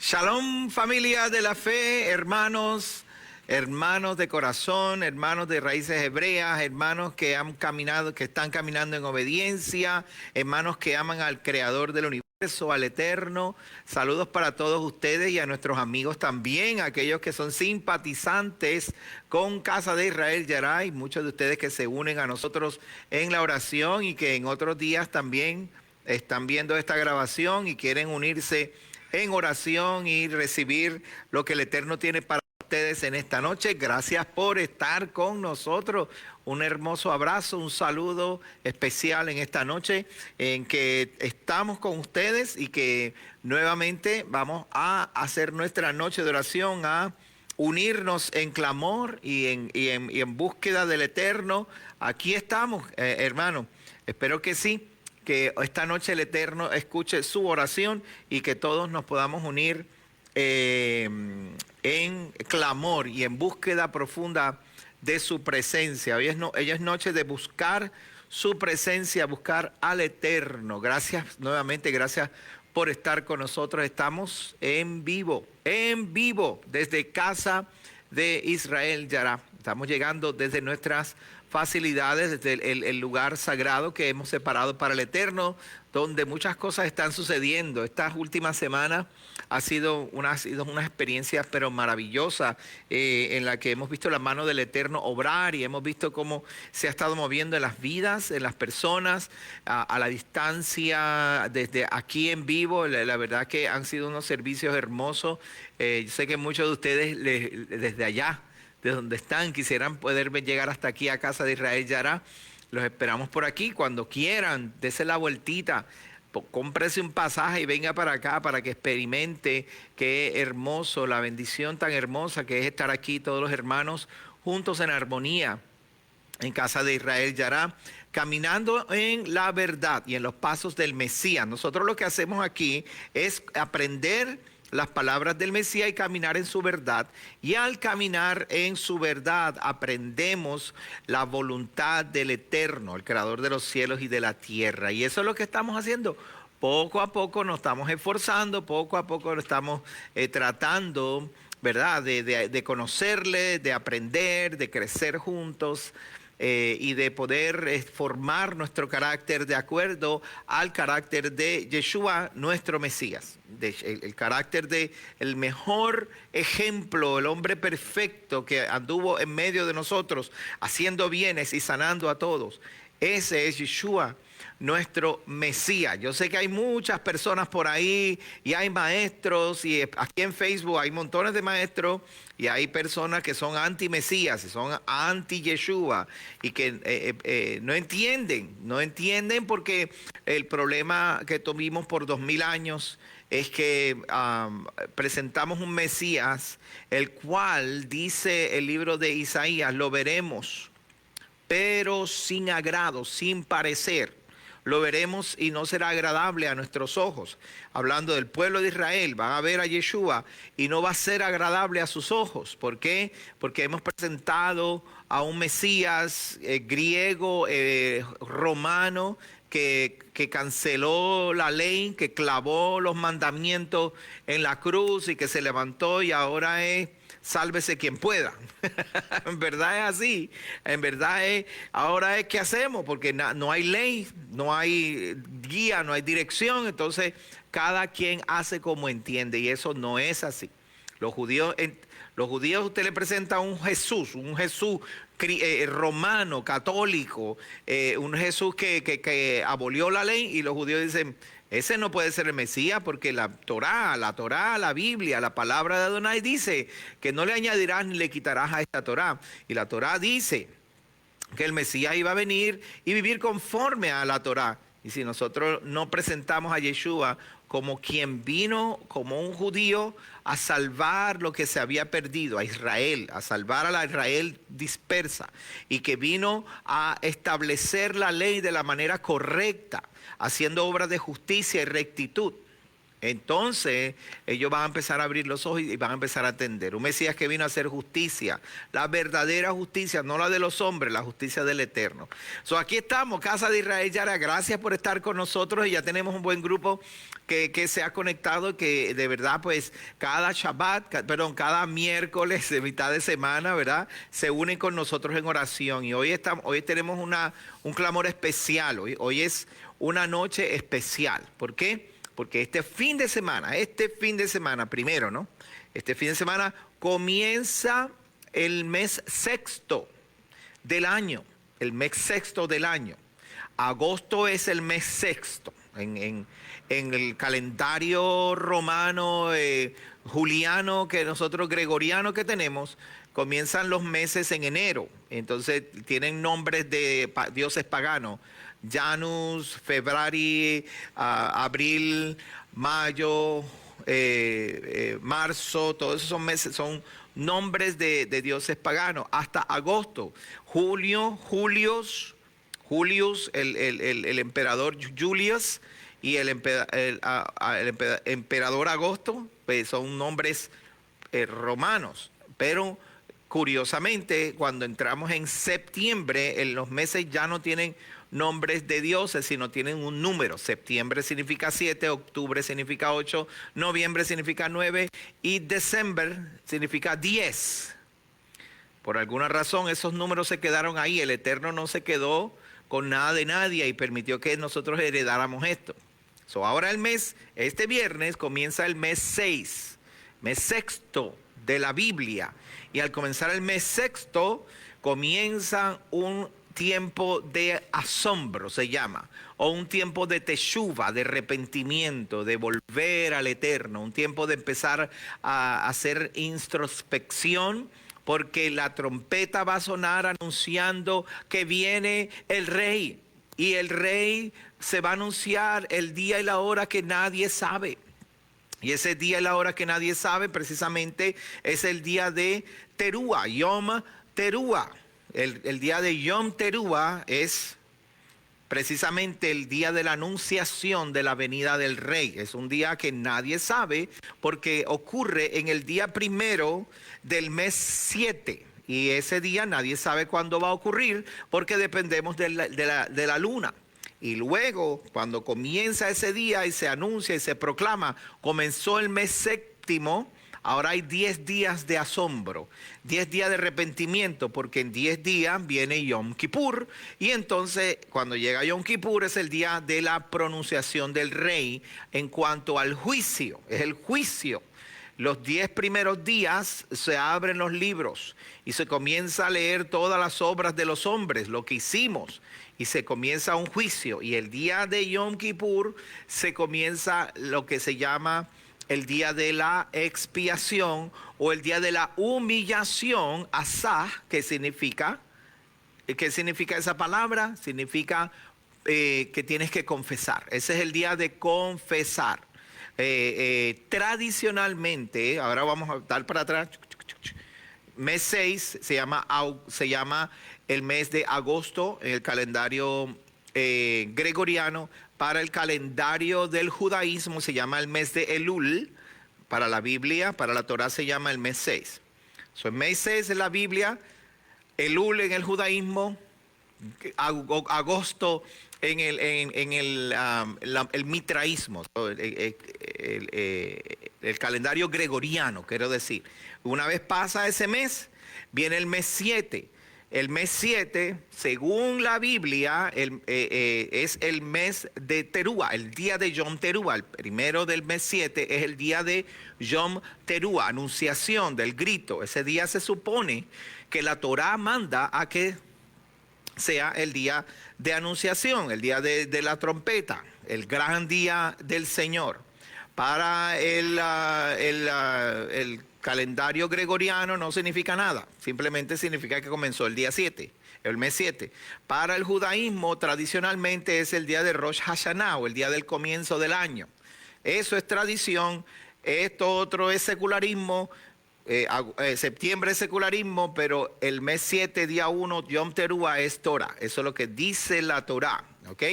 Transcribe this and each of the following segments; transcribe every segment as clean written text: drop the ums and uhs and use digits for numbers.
Shalom, familia de la fe, hermanos, hermanos de corazón, hermanos de raíces hebreas, hermanos que han caminado, que están caminando en obediencia, hermanos que aman al Creador del universo, al Eterno. Saludos para todos ustedes y a nuestros amigos también, aquellos que son simpatizantes con Casa de Israel Yaray, muchos de ustedes que se unen a nosotros en la oración y que en otros días también están viendo esta grabación y quieren unirse en oración y recibir lo que el Eterno tiene para ustedes en esta noche. Gracias por estar con nosotros. Un hermoso abrazo, un saludo especial en esta noche en que estamos con ustedes y que nuevamente vamos a hacer nuestra noche de oración, a unirnos en clamor y en búsqueda del Eterno. Aquí estamos, hermano. Espero que sí, que esta noche el Eterno escuche su oración y que todos nos podamos unir en clamor y en búsqueda profunda de su presencia. Hoy es noche de buscar su presencia, buscar al Eterno. Gracias nuevamente, gracias por estar con nosotros. Estamos en vivo, desde Casa de Israel Yará. Estamos llegando desde nuestras facilidades, desde el lugar sagrado que hemos separado para el Eterno, donde muchas cosas están sucediendo. Estas últimas semanas ha sido una experiencia pero maravillosa, en la que hemos visto la mano del Eterno obrar y hemos visto cómo se ha estado moviendo en las vidas, en las personas, a la distancia, desde aquí en vivo. La verdad que han sido unos servicios hermosos. Yo sé que muchos de ustedes desde allá, de donde están, quisieran poder llegar hasta aquí a Casa de Israel Yará. Los esperamos por aquí cuando quieran. Dese la vueltita, cómprese un pasaje y venga para acá para que experimente qué hermoso, la bendición tan hermosa que es estar aquí todos los hermanos juntos en armonía en Casa de Israel Yará, caminando en la verdad y en los pasos del Mesías. Nosotros lo que hacemos aquí es aprender las palabras del Mesías y caminar en su verdad. Y al caminar en su verdad aprendemos la voluntad del Eterno, el Creador de los cielos y de la tierra. Y eso es lo que estamos haciendo. Poco a poco nos estamos esforzando, poco a poco lo estamos tratando, ¿verdad? De conocerle, de aprender, de crecer juntos. Y de poder formar nuestro carácter de acuerdo al carácter de Yeshua, nuestro Mesías. El carácter de el mejor ejemplo, el hombre perfecto que anduvo en medio de nosotros, haciendo bienes y sanando a todos. Ese es Yeshua, nuestro Mesías. Yo sé que hay muchas personas por ahí y hay maestros, y aquí en Facebook hay montones de maestros y hay personas que son anti-Mesías, son anti-Yeshua y que no entienden porque el problema que tuvimos por 2000 años es que presentamos un Mesías, el cual dice el libro de Isaías, lo veremos, pero sin agrado, sin parecer. Lo veremos y no será agradable a nuestros ojos. Hablando del pueblo de Israel, van a ver a Yeshua y no va a ser agradable a sus ojos. ¿Por qué? Porque hemos presentado a un Mesías griego, romano, que canceló la ley, que clavó los mandamientos en la cruz y que se levantó y ahora es sálvese quien pueda. En verdad es así. En verdad es, ahora es qué hacemos, porque no hay ley, no hay guía, no hay dirección. Entonces cada quien hace como entiende y eso no es así. Los judíos usted le presenta un Jesús romano, católico, un Jesús que abolió la ley, y los judíos dicen, ese no puede ser el Mesías porque la Torá, la Biblia, la palabra de Adonai dice que no le añadirás ni le quitarás a esta Torá. Y la Torá dice que el Mesías iba a venir y vivir conforme a la Torá. Y si nosotros no presentamos a Yeshua como quien vino como un judío a salvar lo que se había perdido, a Israel, a salvar a la Israel dispersa, y que vino a establecer la ley de la manera correcta, haciendo obras de justicia y rectitud, entonces ellos van a empezar a abrir los ojos y van a empezar a atender. Un Mesías que vino a hacer justicia, la verdadera justicia, no la de los hombres, la justicia del Eterno. Aquí estamos, Casa de Israel Yara, gracias por estar con nosotros y ya tenemos un buen grupo que se ha conectado, que de verdad pues cada cada miércoles de mitad de semana, ¿verdad? Se unen con nosotros en oración y hoy tenemos un clamor especial, hoy es una noche especial. ¿Por qué? Porque este fin de semana primero, ¿no? Este fin de semana comienza el mes sexto del año, Agosto es el mes sexto. En el calendario romano, juliano, gregoriano que tenemos, comienzan los meses en enero. Entonces tienen nombres de dioses paganos. Janus, Februari, Abril, Mayo, Marzo, todos esos meses son nombres de dioses paganos. Hasta agosto, Julius, el emperador Julius y el emperador Agosto, pues son nombres romanos. Pero curiosamente, cuando entramos en septiembre, los meses ya no tienen nombres de dioses, sino tienen un número. Septiembre significa 7, octubre significa 8, noviembre significa 9 y diciembre significa 10. Por alguna razón esos números se quedaron ahí. El Eterno no se quedó con nada de nadie y permitió que nosotros heredáramos esto. Ahora este viernes comienza el mes 6, mes sexto de la Biblia. Y al comenzar el mes sexto comienza un tiempo de asombro, se llama, o un tiempo de teshuva, de arrepentimiento, de volver al Eterno, un tiempo de empezar a hacer introspección, porque la trompeta va a sonar anunciando que viene el Rey, y el Rey se va a anunciar el día y la hora que nadie sabe. Y ese día y la hora que nadie sabe precisamente es el día de Teruá, Yom Teruá. El día de Yom Teruá es precisamente el día de la anunciación de la venida del Rey. Es un día que nadie sabe porque ocurre en el día primero del mes 7. Y ese día nadie sabe cuándo va a ocurrir porque dependemos de la luna. Y luego, cuando comienza ese día y se anuncia y se proclama, comenzó el mes séptimo. Ahora hay 10 días de asombro, 10 días de arrepentimiento, porque en 10 días viene Yom Kippur. Y entonces, cuando llega Yom Kippur, es el día de la pronunciación del Rey en cuanto al juicio. Es el juicio. Los 10 primeros días se abren los libros y se comienza a leer todas las obras de los hombres, lo que hicimos. Y se comienza un juicio. Y el día de Yom Kippur se comienza lo que se llama el día de la expiación o el día de la humillación, asah, ¿qué significa esa palabra? Significa que tienes que confesar. Ese es el día de confesar. Tradicionalmente, ahora vamos a dar para atrás, mes 6 se llama el mes de agosto en el calendario gregoriano. Para el calendario del judaísmo se llama el mes de Elul. Para la Biblia, para la Torá se llama el mes 6. El mes 6 en la Biblia, Elul en el judaísmo, agosto en el mitraísmo, el calendario gregoriano, quiero decir. Una vez pasa ese mes, viene el mes 7. El mes 7, según la Biblia, es el mes de Teruá, el día de Yom Teruá. El primero del mes 7 es el día de Yom Teruá, anunciación del grito. Ese día se supone que la Torá manda a que sea el día de anunciación, el día de la trompeta, el gran día del Señor. Para el calendario gregoriano no significa nada, simplemente significa que comenzó el día 7, el mes 7. Para el judaísmo tradicionalmente es el día de Rosh Hashanah o el día del comienzo del año. Eso es tradición, esto otro es secularismo. Septiembre es secularismo, pero el mes 7, día 1, Yom Teruá es Torah. Eso es lo que dice la Torah, ¿ok?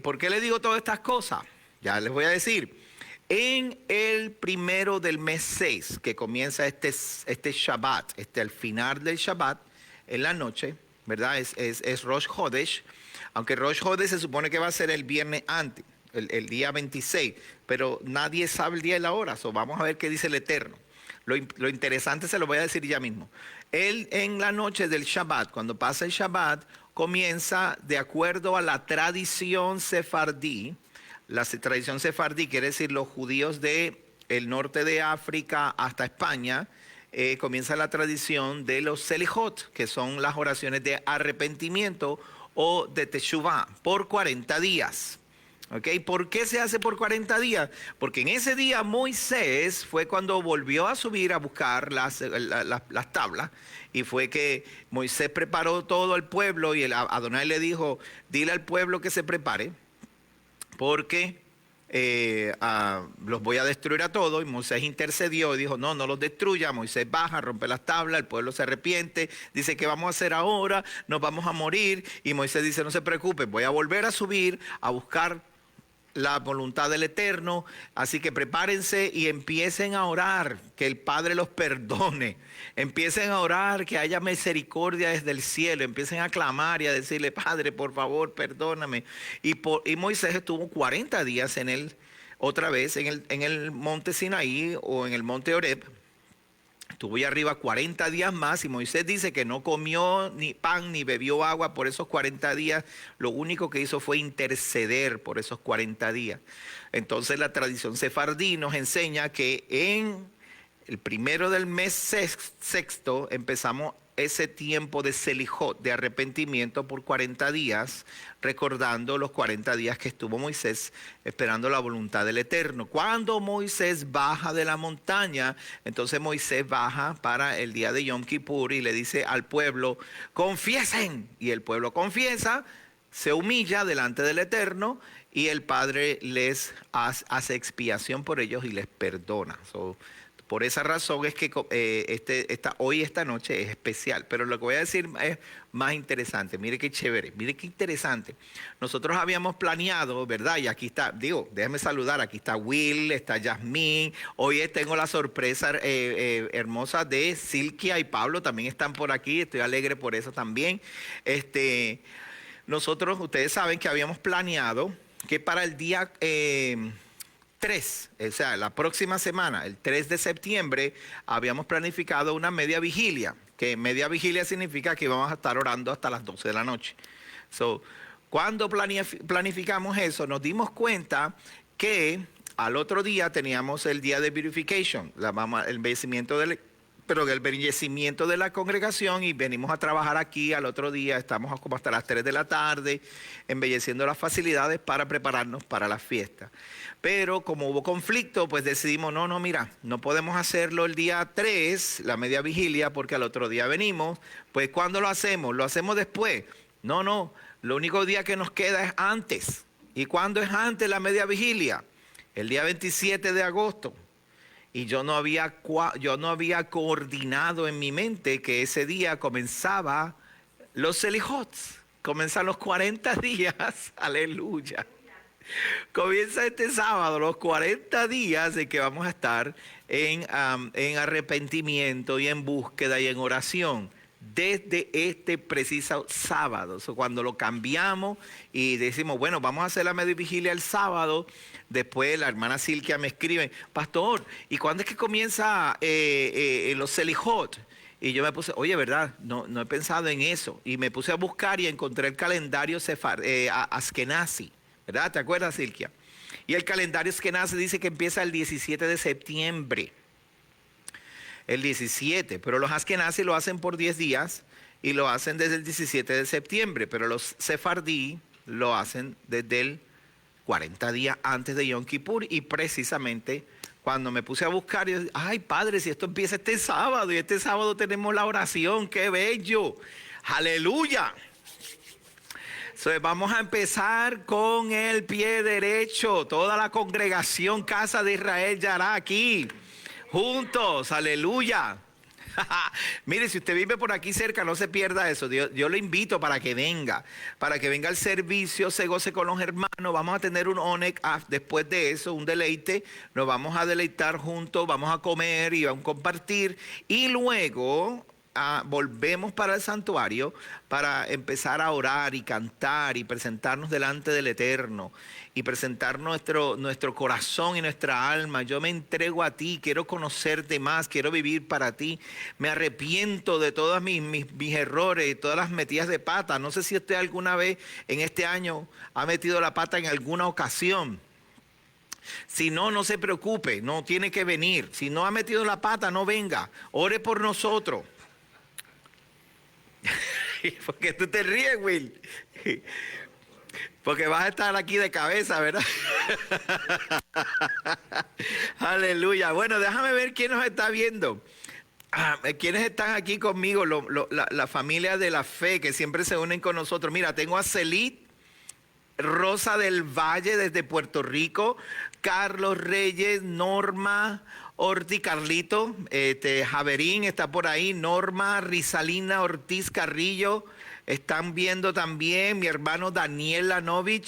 ¿Por qué le digo todas estas cosas? Ya les voy a decir. En el primero del mes 6, que comienza este Shabbat, al final del Shabbat, en la noche, ¿verdad? Es Rosh Hodesh, aunque Rosh Hodesh se supone que va a ser el viernes antes, el día 26, pero nadie sabe el día y la hora, vamos a ver qué dice el Eterno. Lo interesante se lo voy a decir ya mismo. Él en la noche del Shabbat, cuando pasa el Shabbat, comienza de acuerdo a la tradición sefardí. La tradición sefardí quiere decir los judíos del norte de África hasta España. Comienza la tradición de los Selijot, que son las oraciones de arrepentimiento o de Teshuvah, por 40 días. ¿Okay? ¿Por qué se hace por 40 días? Porque en ese día Moisés fue cuando volvió a subir a buscar las tablas, y fue que Moisés preparó todo el pueblo y Adonai le dijo, dile al pueblo que se prepare, porque los voy a destruir a todos. Y Moisés intercedió y dijo, no los destruya. Moisés baja, rompe las tablas, el pueblo se arrepiente, dice, ¿qué vamos a hacer ahora? Nos vamos a morir. Y Moisés dice, no se preocupe, voy a volver a subir a buscar la voluntad del Eterno, así que prepárense y empiecen a orar, que el Padre los perdone, empiecen a orar, que haya misericordia desde el cielo, empiecen a clamar y a decirle, Padre, por favor, perdóname. Y Moisés estuvo 40 días otra vez en el monte Sinaí o en el monte Horeb. Estuvo ahí arriba 40 días más, y Moisés dice que no comió ni pan ni bebió agua por esos 40 días. Lo único que hizo fue interceder por esos 40 días. Entonces la tradición sefardí nos enseña que en el primero del mes sexto empezamos ese tiempo de Selijot, de arrepentimiento por 40 días, recordando los 40 días que estuvo Moisés esperando la voluntad del Eterno. Cuando Moisés baja de la montaña, entonces Moisés baja para el día de Yom Kippur y le dice al pueblo, confiesen. Y el pueblo confiesa, se humilla delante del Eterno, y el Padre les hace expiación por ellos y les perdona. Por esa razón es que esta noche es especial. Pero lo que voy a decir es más interesante. Mire qué chévere, mire qué interesante. Nosotros habíamos planeado, ¿verdad? Y aquí está, déjame saludar. Aquí está Will, está Yasmín. Hoy tengo la sorpresa hermosa de Silkia y Pablo. También están por aquí. Estoy alegre por eso también. Nosotros, ustedes saben que habíamos planeado que para el día 3, o sea, la próxima semana, el 3 de septiembre, habíamos planificado una media vigilia, que media vigilia significa que vamos a estar orando hasta las 12 de la noche. Cuando planificamos eso, nos dimos cuenta que al otro día teníamos el día de purification, el embellecimiento de la congregación, y venimos a trabajar aquí al otro día. Estamos como hasta las 3 de la tarde embelleciendo las facilidades para prepararnos para la fiesta. Pero como hubo conflicto, pues decidimos, mira, no podemos hacerlo el día 3, la media vigilia, porque al otro día venimos. Pues ¿cuándo lo hacemos? ¿Lo hacemos después? No, lo único día que nos queda es antes. ¿Y cuándo es antes la media vigilia? El día 27 de agosto. Y yo no había coordinado en mi mente que ese día comenzaba los Selijot. Comienzan los 40 días, aleluya. Comienza este sábado los 40 días de que vamos a estar en arrepentimiento y en búsqueda y en oración. Desde este preciso sábado. Cuando lo cambiamos y decimos, bueno, vamos a hacer la media vigilia el sábado. Después la hermana Silkia me escribe, pastor, ¿y cuándo es que comienza los Selijot? Y yo me puse, oye, ¿verdad? No he pensado en eso. Y me puse a buscar y encontré el calendario Askenazi, ¿verdad? ¿Te acuerdas, Silkia? Y el calendario Askenazi dice que empieza el 17 de septiembre. El 17, pero los Askenazi lo hacen por 10 días y lo hacen desde el 17 de septiembre, pero los sefardí lo hacen desde el 40 días antes de Yom Kippur. Y precisamente cuando me puse a buscar, yo, ay Padre, si esto empieza este sábado y este sábado tenemos la oración, qué bello, aleluya. Vamos a empezar con el pie derecho, toda la congregación Casa de Israel ya hará aquí. Juntos, aleluya. Mire, si usted vive por aquí cerca, no se pierda eso. Yo lo invito para que venga al servicio, se goce con los hermanos. Vamos a tener un ONEC después de eso, un deleite. Nos vamos a deleitar juntos, vamos a comer y vamos a compartir. Y luego volvemos para el santuario para empezar a orar y cantar y presentarnos delante del Eterno y presentar nuestro corazón y nuestra alma. Yo me entrego a ti, quiero conocerte más, quiero vivir para ti. Me arrepiento de todos mis errores, todas las metidas de pata. No sé si usted alguna vez en este año ha metido la pata en alguna ocasión. Si no, no se preocupe, no tiene que venir. Si no ha metido la pata, no venga. Ore por nosotros. Porque tú te ríes, Will. Porque vas a estar aquí de cabeza, ¿verdad? Aleluya. Bueno, déjame ver quién nos está viendo. ¿Quiénes están aquí conmigo? La familia de la fe que siempre se unen con nosotros. Mira, tengo a Celit Rosa del Valle desde Puerto Rico, Carlos Reyes, Norma Ortiz, Carlito, Javerín está por ahí, Norma Rizalina Ortiz Carrillo, están viendo también mi hermano Daniel Daniel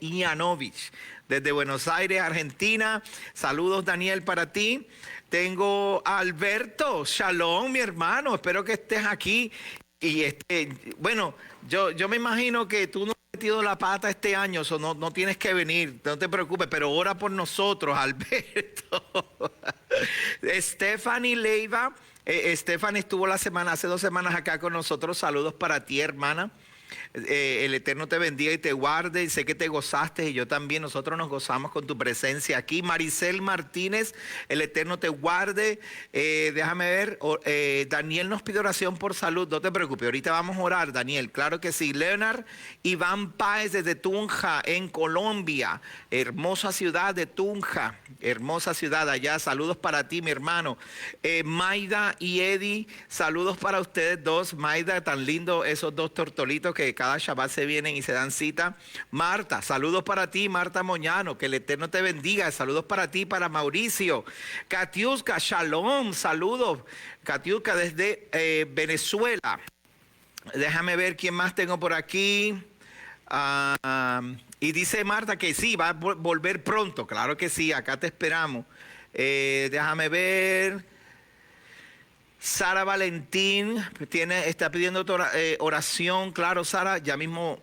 Ianovich, desde Buenos Aires, Argentina. Saludos, Daniel, para ti. Tengo a Alberto, shalom, mi hermano, espero que estés aquí. Y bueno, yo me imagino que tú no has metido la pata este año, no tienes que venir, no te preocupes, pero ora por nosotros, Alberto. Stephanie Leiva, Stephanie estuvo hace 2 semanas acá con nosotros. Saludos para ti, hermana. El Eterno te bendiga y te guarde. Sé que te gozaste y yo también. Nosotros nos gozamos con tu presencia aquí. Maricel Martínez, el Eterno te guarde. Déjame ver. Daniel nos pide oración por salud. No te preocupes, ahorita vamos a orar, Daniel. Claro que sí. Leonard Iván Páez desde Tunja, en Colombia. Hermosa ciudad de Tunja. Hermosa ciudad allá. Saludos para ti, mi hermano. Maida y Eddie, saludos para ustedes dos. Maida, tan lindo esos dos tortolitos que cada Shabbat se vienen y se dan cita. Marta, saludos para ti, Marta Moñano, que el Eterno te bendiga. Saludos para ti, para Mauricio. Katiuska, shalom, saludos. Katiuska desde Venezuela. Déjame ver quién más tengo por aquí. Y dice Marta que sí, va a volver pronto. Claro que sí, acá te esperamos. Déjame ver. Sara Valentín está pidiendo oración. Claro, Sara, ya mismo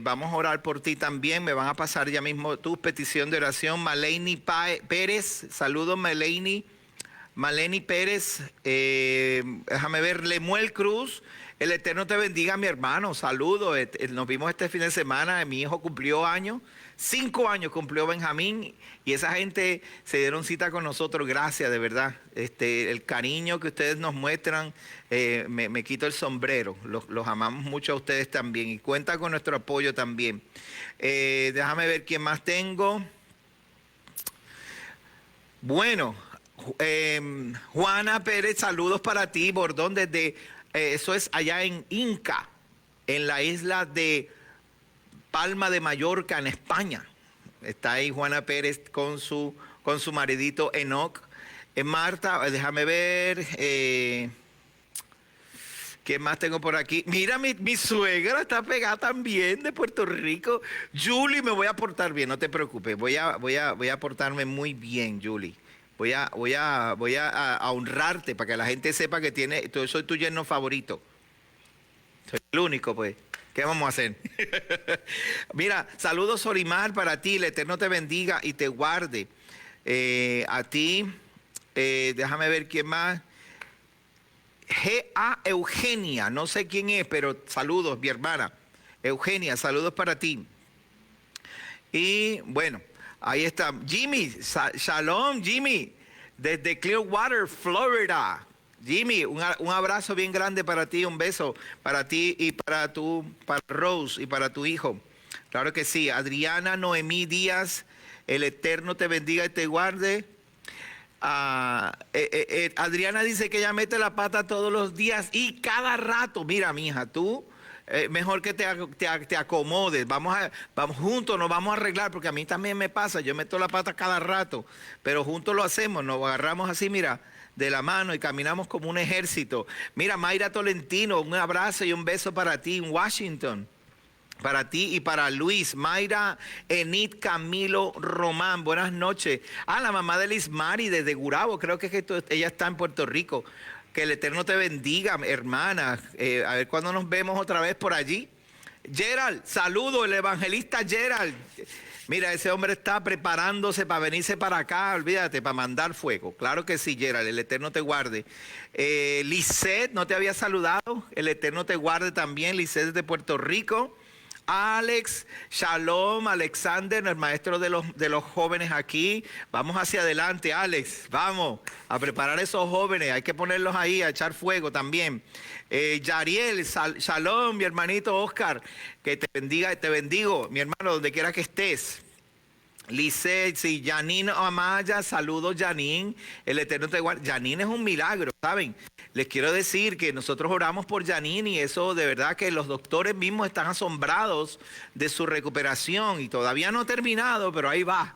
vamos a orar por ti también. Me van a pasar ya mismo tu petición de oración. Maleni Pérez, saludos Maleni Pérez. Déjame ver, Lemuel Cruz. El Eterno te bendiga, mi hermano. Saludos. Nos vimos este fin de semana. Mi hijo cumplió años. 5 años cumplió Benjamín y esa gente se dieron cita con nosotros. Gracias, de verdad. El cariño que ustedes nos muestran, me quito el sombrero. Los amamos mucho a ustedes también y cuenta con nuestro apoyo también. Déjame ver quién más tengo. Bueno, Juana Pérez, saludos para ti, Bordón, desde, eso es allá en Inca, en la isla de Palma de Mallorca, en España. Está ahí Juana Pérez con su maridito Enoch. Marta, déjame ver. ¿Qué más tengo por aquí? Mira, mi suegra está pegada también de Puerto Rico. Julie, me voy a portar bien, no te preocupes. Voy a portarme muy bien, Julie. Voy a honrarte para que la gente sepa que soy tu yerno favorito. Soy el único, pues. ¿Qué vamos a hacer? Mira, saludos Solimar para ti, el Eterno te bendiga y te guarde. A ti, déjame ver quién más. G.A. Eugenia, no sé quién es, pero saludos, mi hermana. Eugenia, saludos para ti. Y bueno, ahí está. Jimmy, shalom Jimmy, desde Clearwater, Florida. Jimmy, un abrazo bien grande para ti, un beso para ti y para Rose y para tu hijo. Claro que sí. Adriana Noemí Díaz, el Eterno te bendiga y te guarde. Adriana dice que ella mete la pata todos los días y cada rato. Mira, mija, tú mejor que te acomodes. Vamos juntos, nos vamos a arreglar, porque a mí también me pasa. Yo meto la pata cada rato, pero juntos lo hacemos, nos agarramos así, mira, de la mano y caminamos como un ejército. Mira, Mayra Tolentino, un abrazo y un beso para ti en Washington. Para ti y para Luis. Mayra Enid Camilo Román, buenas noches. La mamá de Lismari desde Gurabo, creo que es que ella está en Puerto Rico. Que el Eterno te bendiga, hermana. A ver cuándo nos vemos otra vez por allí. Gerald, saludo, el evangelista Gerald. Mira, ese hombre está preparándose para venirse para acá, olvídate, para mandar fuego. Claro que sí, Gerald, el Eterno te guarde. Lisette, no te había saludado, el Eterno te guarde también, Lisette de Puerto Rico. Alex, Shalom, Alexander, el maestro de los jóvenes aquí. Vamos hacia adelante, Alex, vamos a preparar a esos jóvenes, hay que ponerlos ahí, a echar fuego también. Yariel, Shalom, mi hermanito Oscar, que te bendiga, te bendigo, mi hermano, donde quiera que estés. Lisette, sí, Janine Amaya, saludos Janine, el Eterno te guarda. Janine es un milagro, ¿saben? Les quiero decir que nosotros oramos por Janine y eso de verdad que los doctores mismos están asombrados de su recuperación y todavía no ha terminado, pero ahí va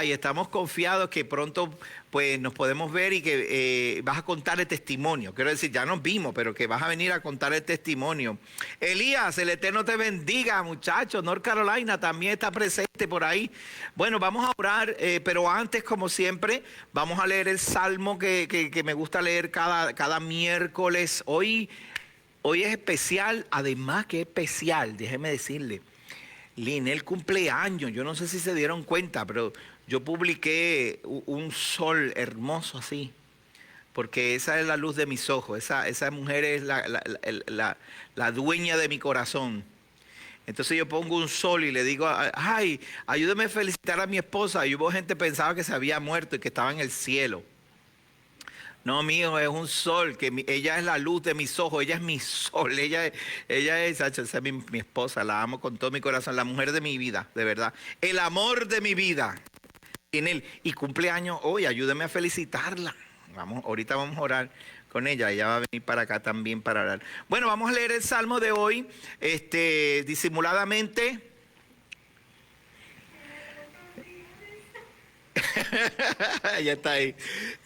y estamos confiados que pronto pues nos podemos ver y que vas a contar el testimonio. Quiero decir, ya nos vimos, pero que vas a venir a contar el testimonio. Elías, el Eterno te bendiga, muchachos. North Carolina también está presente por ahí. Bueno, vamos a orar, pero antes, como siempre, vamos a leer el Salmo que me gusta leer cada miércoles. Hoy es especial, además que es especial, déjeme decirle. Linel cumpleaños, yo no sé si se dieron cuenta, pero yo publiqué un sol hermoso así, porque esa es la luz de mis ojos, esa mujer es la dueña de mi corazón. Entonces yo pongo un sol y le digo, ay, ayúdame a felicitar a mi esposa. Y hubo gente que pensaba que se había muerto y que estaba en el cielo. No, mío, es un sol, que ella es la luz de mis ojos, ella es mi sol, ella es mi esposa, la amo con todo mi corazón, la mujer de mi vida, de verdad. El amor de mi vida. Y cumpleaños hoy, ayúdeme a felicitarla. Ahorita vamos a orar con ella, ella va a venir para acá también para orar. Bueno, vamos a leer el Salmo de hoy, disimuladamente. Ya está ahí.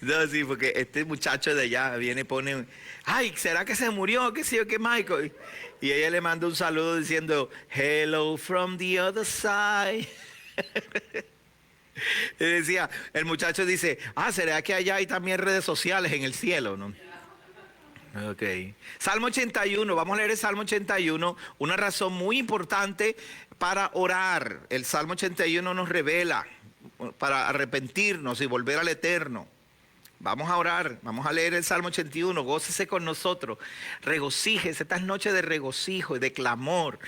No, sí, porque este muchacho de allá viene y pone, ay, ¿será que se murió? ¿Qué sé yo, qué Michael? Y ella le manda un saludo diciendo, hello from the other side. Y decía, el muchacho dice, ¿será que allá hay también redes sociales en el cielo? ¿No? Ok. Salmo 81, vamos a leer el Salmo 81, una razón muy importante para orar. El Salmo 81 nos revela para arrepentirnos y volver al Eterno. Vamos a orar, vamos a leer el Salmo 81, gócese con nosotros, regocíjese, estas noches de regocijo y de clamor.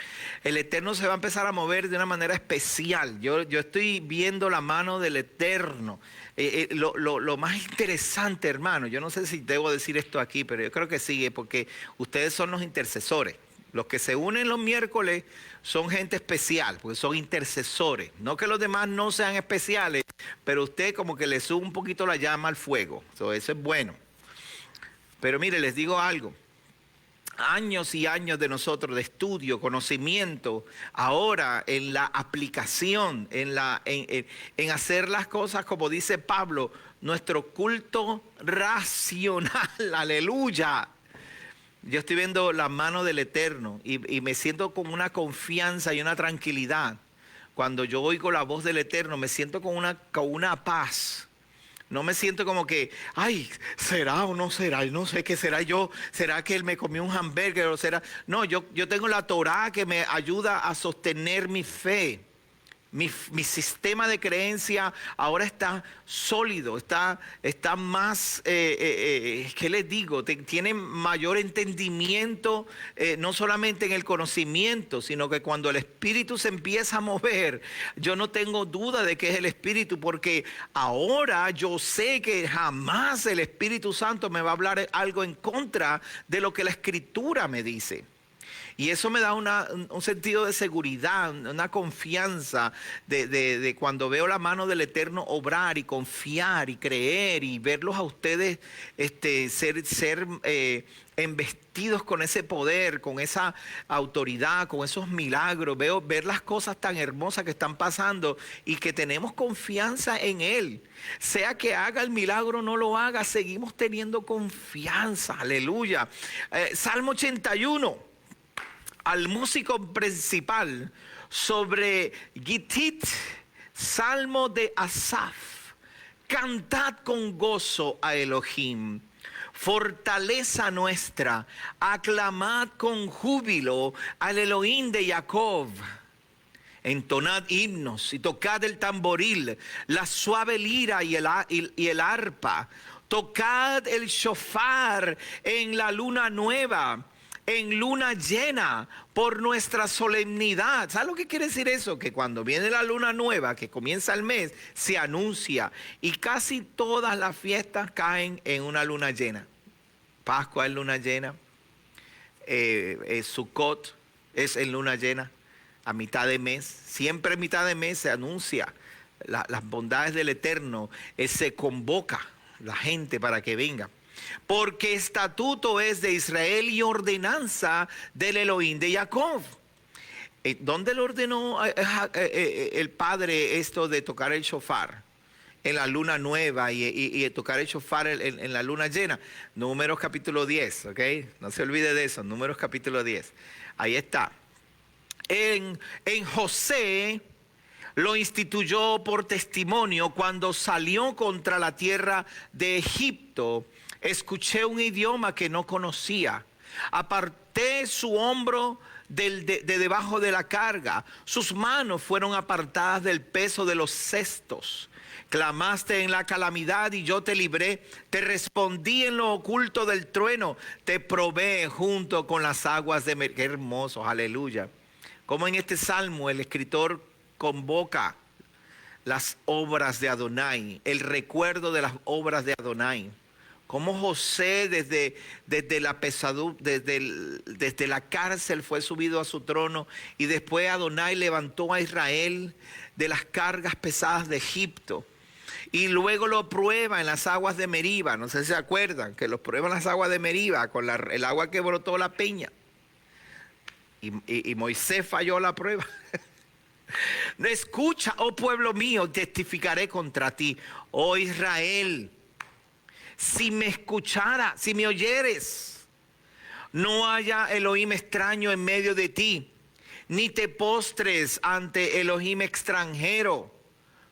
El Eterno se va a empezar a mover de una manera especial. Yo estoy viendo la mano del Eterno. Lo más interesante, hermano, yo no sé si debo decir esto aquí, pero yo creo que sí, porque ustedes son los intercesores. Los que se unen los miércoles son gente especial, porque son intercesores. No que los demás no sean especiales, pero usted como que le sube un poquito la llama al fuego. Eso es bueno. Pero mire, les digo algo. Años y años de nosotros de estudio, conocimiento, ahora en la aplicación, en hacer las cosas como dice Pablo, nuestro culto racional, aleluya. Yo estoy viendo la mano del Eterno y me siento con una confianza y una tranquilidad. Cuando yo oigo la voz del Eterno, me siento con una paz. No me siento como que, ay, ¿será o no será? No sé qué será yo. ¿Será que él me comió un hamburger o será? No, yo tengo la Torá que me ayuda a sostener mi fe. Mi sistema de creencia ahora está sólido, está más, ¿qué les digo? Tiene mayor entendimiento, no solamente en el conocimiento, sino que cuando el Espíritu se empieza a mover, yo no tengo duda de que es el Espíritu, porque ahora yo sé que jamás el Espíritu Santo me va a hablar algo en contra de lo que la Escritura me dice. Y eso me da un sentido de seguridad, una confianza de cuando veo la mano del Eterno obrar y confiar y creer y verlos a ustedes ser embestidos con ese poder, con esa autoridad, con esos milagros. Ver las cosas tan hermosas que están pasando y que tenemos confianza en Él. Sea que haga el milagro o no lo haga, seguimos teniendo confianza. Aleluya. Salmo 81. Al músico principal sobre Gittit, Salmo de Asaf. Cantad con gozo a Elohim, fortaleza nuestra. Aclamad con júbilo al Elohim de Jacob. Entonad himnos y tocad el tamboril, la suave lira y el arpa. Tocad el shofar en la luna nueva, en luna llena, por nuestra solemnidad. ¿Sabes lo que quiere decir eso? Que cuando viene la luna nueva, que comienza el mes, se anuncia. Y casi todas las fiestas caen en una luna llena. Pascua es luna llena. Sukkot es en luna llena. A mitad de mes. Siempre a mitad de mes se anuncia las bondades del Eterno. Se convoca la gente para que venga. Porque estatuto es de Israel y ordenanza del Elohim de Jacob. ¿Dónde le ordenó el Padre esto de tocar el shofar? En la luna nueva y tocar el shofar en la luna llena. Números capítulo 10, ¿ok? No se olvide de eso, Números capítulo 10. Ahí está. En José lo instituyó por testimonio cuando salió contra la tierra de Egipto. Escuché un idioma que no conocía. Aparté su hombro de debajo de la carga. Sus manos fueron apartadas del peso de los cestos. Clamaste en la calamidad y yo te libré. Te respondí en lo oculto del trueno. Te probé junto con las aguas de Qué hermoso, aleluya. Como en este salmo el escritor convoca las obras de Adonai, el recuerdo de las obras de Adonai. Como José desde la pesadumbre, desde la cárcel fue subido a su trono y después Adonai levantó a Israel de las cargas pesadas de Egipto. Y luego lo prueba en las aguas de Meriba. No sé si se acuerdan que lo prueba en las aguas de Meriba con el agua que brotó la peña. Y Moisés falló la prueba. Escucha, oh pueblo mío, testificaré contra ti, oh Israel. Si me escuchara, si me oyeres, no haya Elohim extraño en medio de ti, ni te postres ante Elohim extranjero.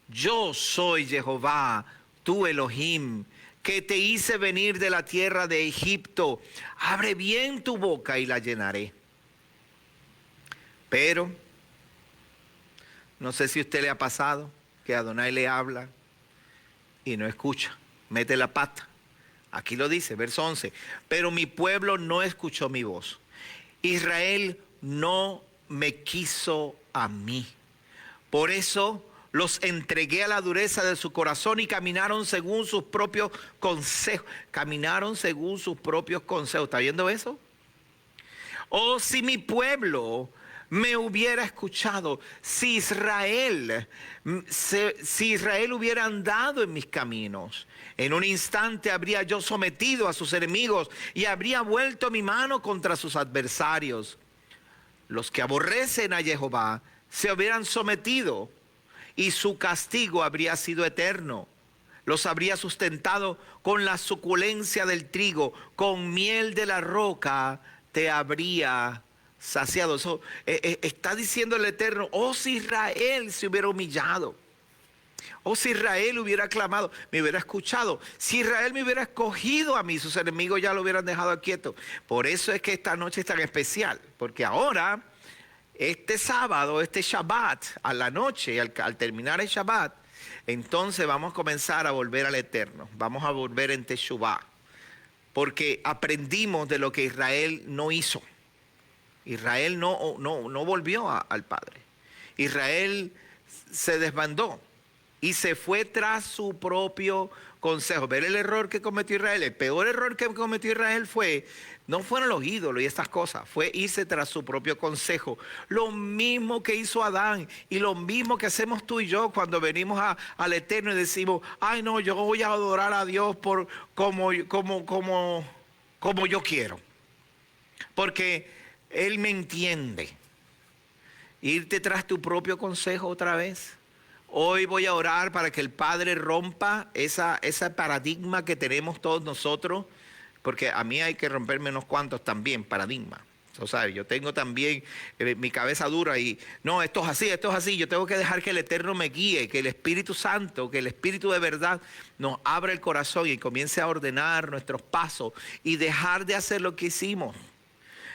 Yo soy Jehová, tu Elohim, que te hice venir de la tierra de Egipto. Abre bien tu boca y la llenaré. Pero, no sé si a usted le ha pasado que Adonai le habla y no escucha, mete la pata. Aquí lo dice, verso 11. Pero mi pueblo no escuchó mi voz. Israel no me quiso a mí. Por eso los entregué a la dureza de su corazón y caminaron según sus propios consejos. Caminaron según sus propios consejos. ¿Está viendo eso? Oh, si mi pueblo me hubiera escuchado, si Israel hubiera andado en mis caminos, en un instante habría yo sometido a sus enemigos y habría vuelto mi mano contra sus adversarios. Los que aborrecen a Jehová se hubieran sometido y su castigo habría sido eterno. Los habría sustentado con la suculencia del trigo, con miel de la roca te habría saciado. Eso, está diciendo el Eterno, oh si Israel se hubiera humillado, oh si Israel hubiera clamado, me hubiera escuchado, si Israel me hubiera escogido a mí, sus enemigos ya lo hubieran dejado quieto. Por eso es que esta noche es tan especial, porque ahora, este sábado, este Shabbat, a la noche, al terminar el Shabbat, entonces vamos a comenzar a volver al Eterno, vamos a volver en Teshuvah, porque aprendimos de lo que Israel no hizo. Israel no volvió al Padre. Israel se desbandó. y se fue tras su propio consejo. Ver el error que cometió Israel. El peor error que cometió Israel no fueron los ídolos y estas cosas, fue irse tras su propio consejo. Lo mismo que hizo Adán y lo mismo que hacemos tú y yo cuando venimos al Eterno y decimos, ay no, yo voy a adorar a Dios por como yo quiero. Porque Él me entiende. Irte tras tu propio consejo otra vez. Hoy voy a orar para que el Padre rompa ese paradigma que tenemos todos nosotros, porque a mí hay que romperme unos cuantos también, paradigmas. O sea, yo tengo también mi cabeza dura y no, esto es así. Yo tengo que dejar que el Eterno me guíe, que el Espíritu Santo, que el Espíritu de verdad nos abra el corazón y comience a ordenar nuestros pasos y dejar de hacer lo que hicimos.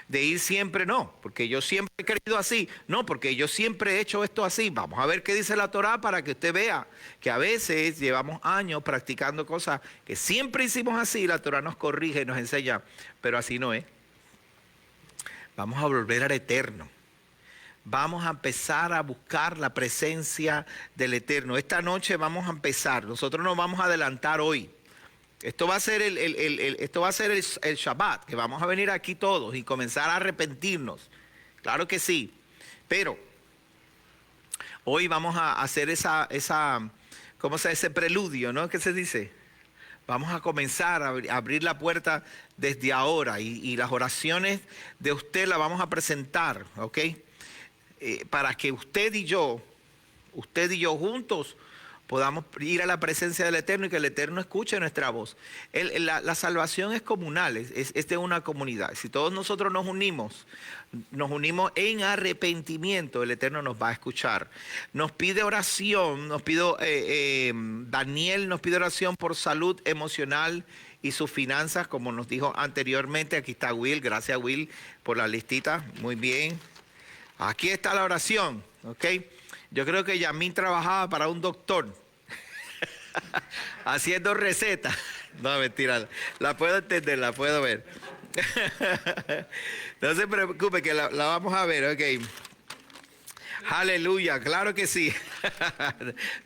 De ir siempre, no, porque yo siempre he querido así, no, porque yo siempre he hecho esto así. Vamos a ver qué dice la Torá para que usted vea que a veces llevamos años practicando cosas que siempre hicimos así, la Torá nos corrige y nos enseña, pero así no es. Vamos a volver al Eterno. Vamos a empezar a buscar la presencia del Eterno. Esta noche vamos a empezar, nosotros nos vamos a adelantar hoy. Esto va a ser el Shabbat, que vamos a venir aquí todos y comenzar a arrepentirnos. Claro que sí, pero hoy vamos a hacer ese preludio, ¿no? ¿Qué se dice? Vamos a comenzar a abrir la puerta desde ahora y las oraciones de usted las vamos a presentar, ¿ok? Para que usted y yo juntos podamos ir a la presencia del Eterno y que el Eterno escuche nuestra voz. La salvación es comunal, es de una comunidad. Si todos nosotros nos unimos en arrepentimiento, el Eterno nos va a escuchar. Nos pide oración, Daniel nos pide oración por salud emocional y sus finanzas, como nos dijo anteriormente. Aquí está Will, gracias Will por la listita, muy bien. Aquí está la oración, ¿ok? Yo creo que Yamín trabajaba para un doctor haciendo recetas. No, mentira, la puedo entender, la puedo ver. No se preocupe que la vamos a ver, ok. Aleluya, claro que sí.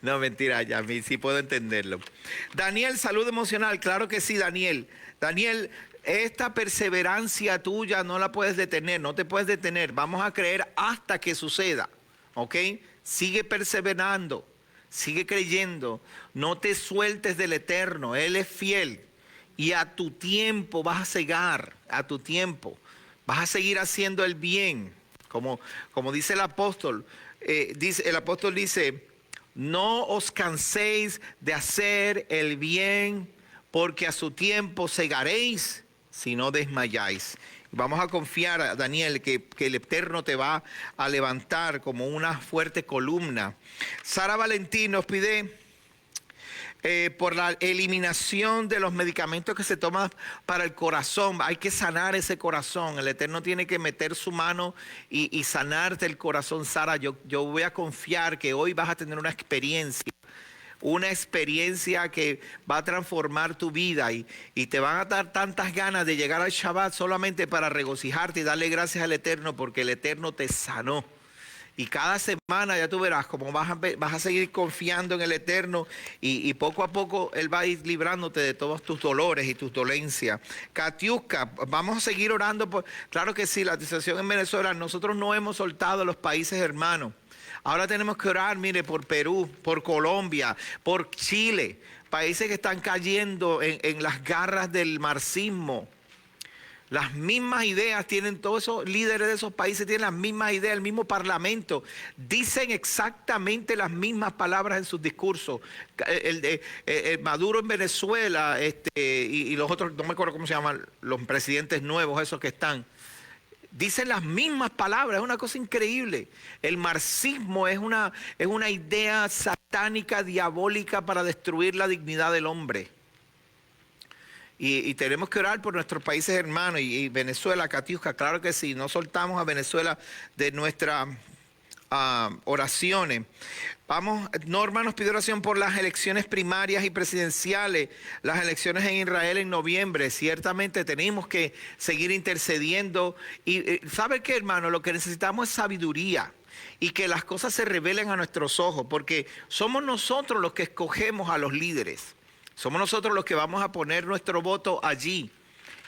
No, mentira, Yamín, sí puedo entenderlo. Daniel, salud emocional, claro que sí, Daniel. Daniel, esta perseverancia tuya no la puedes detener, no te puedes detener. Vamos a creer hasta que suceda, ¿ok? Sigue perseverando, sigue creyendo, no te sueltes del Eterno, Él es fiel y a tu tiempo vas a llegar, a tu tiempo, vas a seguir haciendo el bien, como dice el apóstol, dice, no os canséis de hacer el bien, porque a su tiempo segaréis si no desmayáis. Vamos a confiar, Daniel, que el Eterno te va a levantar como una fuerte columna. Sara Valentín nos pide por la eliminación de los medicamentos que se toman para el corazón. Hay que sanar ese corazón. El Eterno tiene que meter su mano y sanarte el corazón. Sara, yo voy a confiar que hoy vas a tener una experiencia que va a transformar tu vida y te van a dar tantas ganas de llegar al Shabbat solamente para regocijarte y darle gracias al Eterno porque el Eterno te sanó. Y cada semana ya tú verás cómo vas a seguir confiando en el Eterno y poco a poco Él va a ir librándote de todos tus dolores y tus dolencias. Katiuska, vamos a seguir orando. Claro que sí, la situación en Venezuela, nosotros no hemos soltado a los países hermanos. Ahora tenemos que orar, mire, por Perú, por Colombia, por Chile, países que están cayendo en las garras del marxismo. Las mismas ideas tienen todos esos líderes de esos países, tienen las mismas ideas, el mismo parlamento. Dicen exactamente las mismas palabras en sus discursos. El Maduro en Venezuela y los otros, no me acuerdo cómo se llaman, los presidentes nuevos esos que están. Dicen las mismas palabras, es una cosa increíble. El marxismo es una idea satánica, diabólica para destruir la dignidad del hombre. Y tenemos que orar por nuestros países hermanos y Venezuela, Katiuska, claro que sí, no soltamos a Venezuela de nuestra oraciones. Vamos, Norma nos pide oración por las elecciones primarias y presidenciales, las elecciones en Israel en noviembre. Ciertamente tenemos que seguir intercediendo. Y ¿sabe qué, hermano? Lo que necesitamos es sabiduría y que las cosas se revelen a nuestros ojos, porque somos nosotros los que escogemos a los líderes. Somos nosotros los que vamos a poner nuestro voto allí.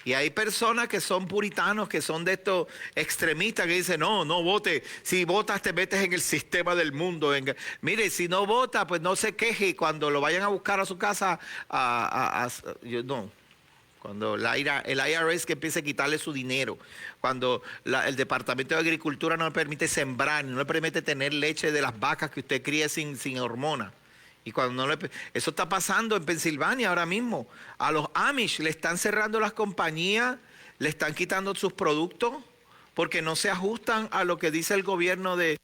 Y hay personas que son puritanos, que son de estos extremistas que dicen, no, no vote. Si votas te metes en el sistema del mundo. Mire, si no vota, pues no se queje. Y cuando lo vayan a buscar a su casa, cuando el IRS que empiece a quitarle su dinero, cuando el Departamento de Agricultura no le permite sembrar, no le permite tener leche de las vacas que usted cría sin hormonas. Y cuando eso está pasando en Pensilvania ahora mismo. A los Amish le están cerrando las compañías, le están quitando sus productos porque no se ajustan a lo que dice el gobierno de...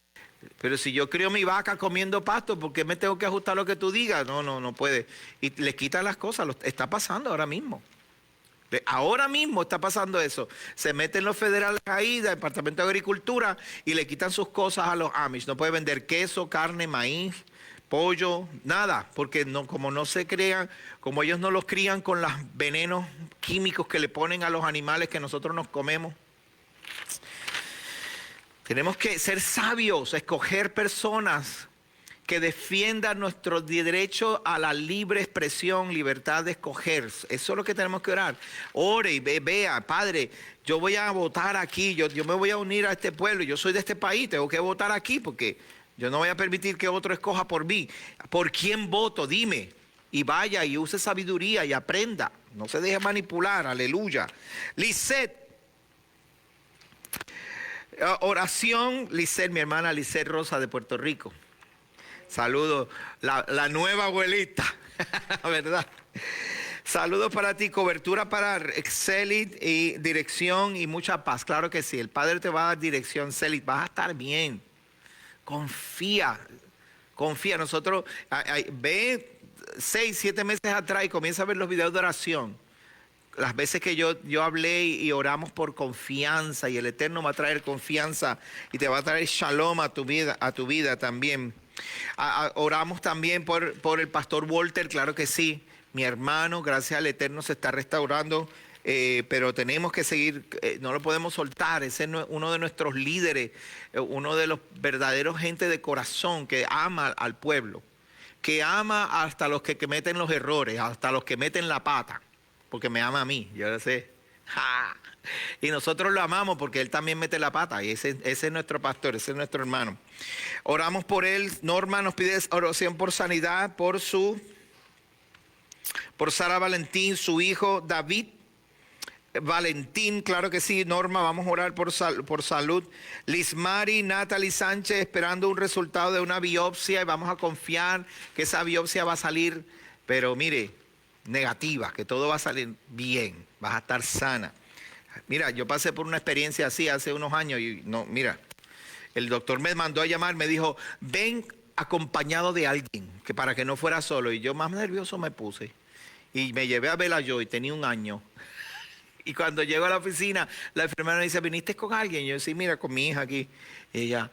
Pero si yo crío mi vaca comiendo pasto, ¿por qué me tengo que ajustar a lo que tú digas? No puede. Y le quitan las cosas, está pasando ahora mismo. Ahora mismo está pasando eso. Se meten los federales ahí, del Departamento de Agricultura, y le quitan sus cosas a los Amish. No puede vender queso, carne, maíz, pollo, nada, porque como no se crean, como ellos no los crían con los venenos químicos que le ponen a los animales que nosotros nos comemos. Tenemos que ser sabios, escoger personas que defiendan nuestro derecho a la libre expresión, libertad de escoger. Eso es lo que tenemos que orar. Ore y vea, Padre, yo voy a votar aquí, yo me voy a unir a este pueblo, yo soy de este país, tengo que votar aquí porque yo no voy a permitir que otro escoja por mí. ¿Por quién voto? Dime. Y vaya y use sabiduría y aprenda. No se deje manipular, aleluya. Lisette. Oración, Lisette, mi hermana Lisette Rosa de Puerto Rico. Saludos, la nueva abuelita, ¿verdad? Saludos para ti, cobertura para Celit y dirección y mucha paz. Claro que sí, el Padre te va a dar dirección, Celit, vas a estar bien. Confía. Nosotros, ve 6, 7 meses atrás y comienza a ver los videos de oración. Las veces que yo hablé y oramos por confianza, y el Eterno va a traer confianza y te va a traer shalom a tu vida también. Oramos también por el pastor Walter, claro que sí. Mi hermano, gracias al Eterno, se está restaurando. Pero tenemos que seguir, no lo podemos soltar. Ese es uno de nuestros líderes, uno de los verdaderos gente de corazón que ama al pueblo, que ama hasta los que cometen los errores, hasta los que meten la pata, porque me ama a mí, yo lo sé. ¡Ja! Y nosotros lo amamos porque él también mete la pata, y ese es nuestro pastor, ese es nuestro hermano. Oramos por él. Norma nos pide oración por sanidad, por Sara Valentín, su hijo David Valentín, claro que sí. Norma, vamos a orar por salud. Lismari, Natalie Sánchez, esperando un resultado de una biopsia, y vamos a confiar que esa biopsia va a salir, pero mire, negativa, que todo va a salir bien, vas a estar sana. Mira, yo pasé por una experiencia así hace unos años y no, mira, el doctor me mandó a llamar, me dijo, ven acompañado de alguien, que para que no fuera solo, y yo más nervioso me puse y me llevé a Bella Joy, tenía 1 año. Y cuando llego a la oficina, la enfermera me dice, ¿viniste con alguien? Y yo, sí, mira, con mi hija aquí. Y ella,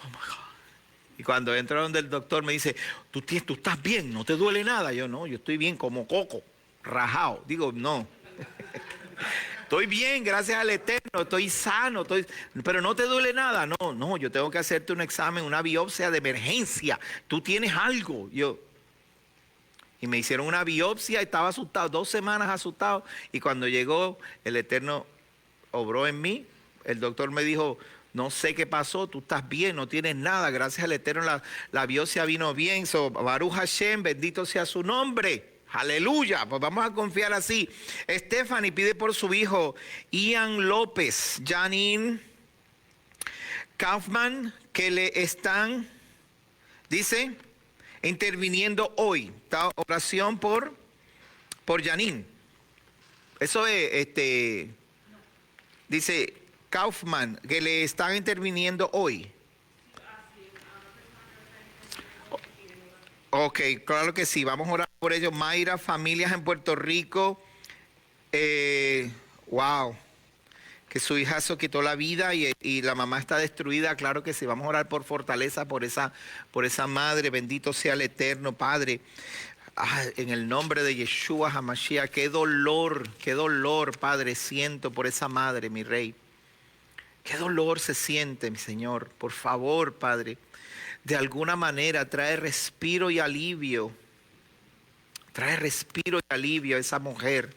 oh my God. Y cuando entro donde el doctor me dice, ¿Tú estás bien? ¿No te duele nada? Yo, no, yo estoy bien como coco, rajado. Digo, no. Estoy bien, gracias al Eterno, estoy sano, pero no te duele nada. No, yo tengo que hacerte un examen, una biopsia de emergencia. Tú tienes algo. Y me hicieron una biopsia y estaba asustado, 2 semanas asustado. Y cuando llegó, el Eterno obró en mí. El doctor me dijo, no sé qué pasó, tú estás bien, no tienes nada. Gracias al Eterno la biopsia vino bien. Baruch Hashem, bendito sea su nombre. Aleluya, pues vamos a confiar así. Stephanie pide por su hijo Ian López, Janine Kaufman, que le están, dice, interviniendo hoy. Está oración por Janine. Eso es, dice Kaufman, que le están interviniendo hoy. Ok, claro que sí, vamos a orar por ellos. Mayra, familias en Puerto Rico. Wow, que que su hija se quitó la vida y la mamá está destruida. Claro que sí, vamos a orar por fortaleza por esa madre. Bendito sea el Eterno, Padre. En el nombre de Yeshua HaMashiach, qué dolor, Padre, siento por esa madre, mi Rey. Qué dolor se siente, mi Señor. Por favor, Padre, de alguna manera trae respiro y alivio. Trae respiro y alivio a esa mujer.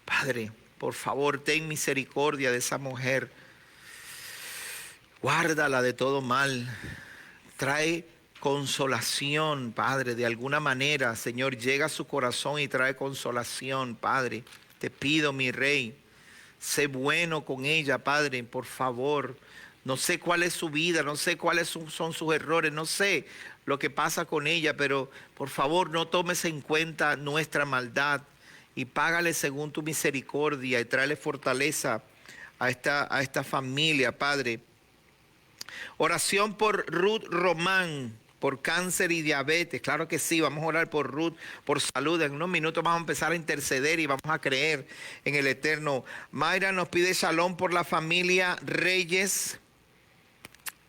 Padre, por favor, ten misericordia de esa mujer. Guárdala de todo mal. Trae consolación, Padre, de alguna manera. Señor, llega a su corazón y trae consolación, Padre. Te pido, mi Rey, sé bueno con ella, Padre, por favor. No sé cuál es su vida, no sé cuáles son sus errores, no sé lo que pasa con ella, pero por favor no tomes en cuenta nuestra maldad y págale según tu misericordia y tráele fortaleza a esta familia, Padre. Oración por Ruth Román, por cáncer y diabetes. Claro que sí, vamos a orar por Ruth, por salud. En unos minutos vamos a empezar a interceder y vamos a creer en el Eterno. Mayra nos pide shalom por la familia Reyes,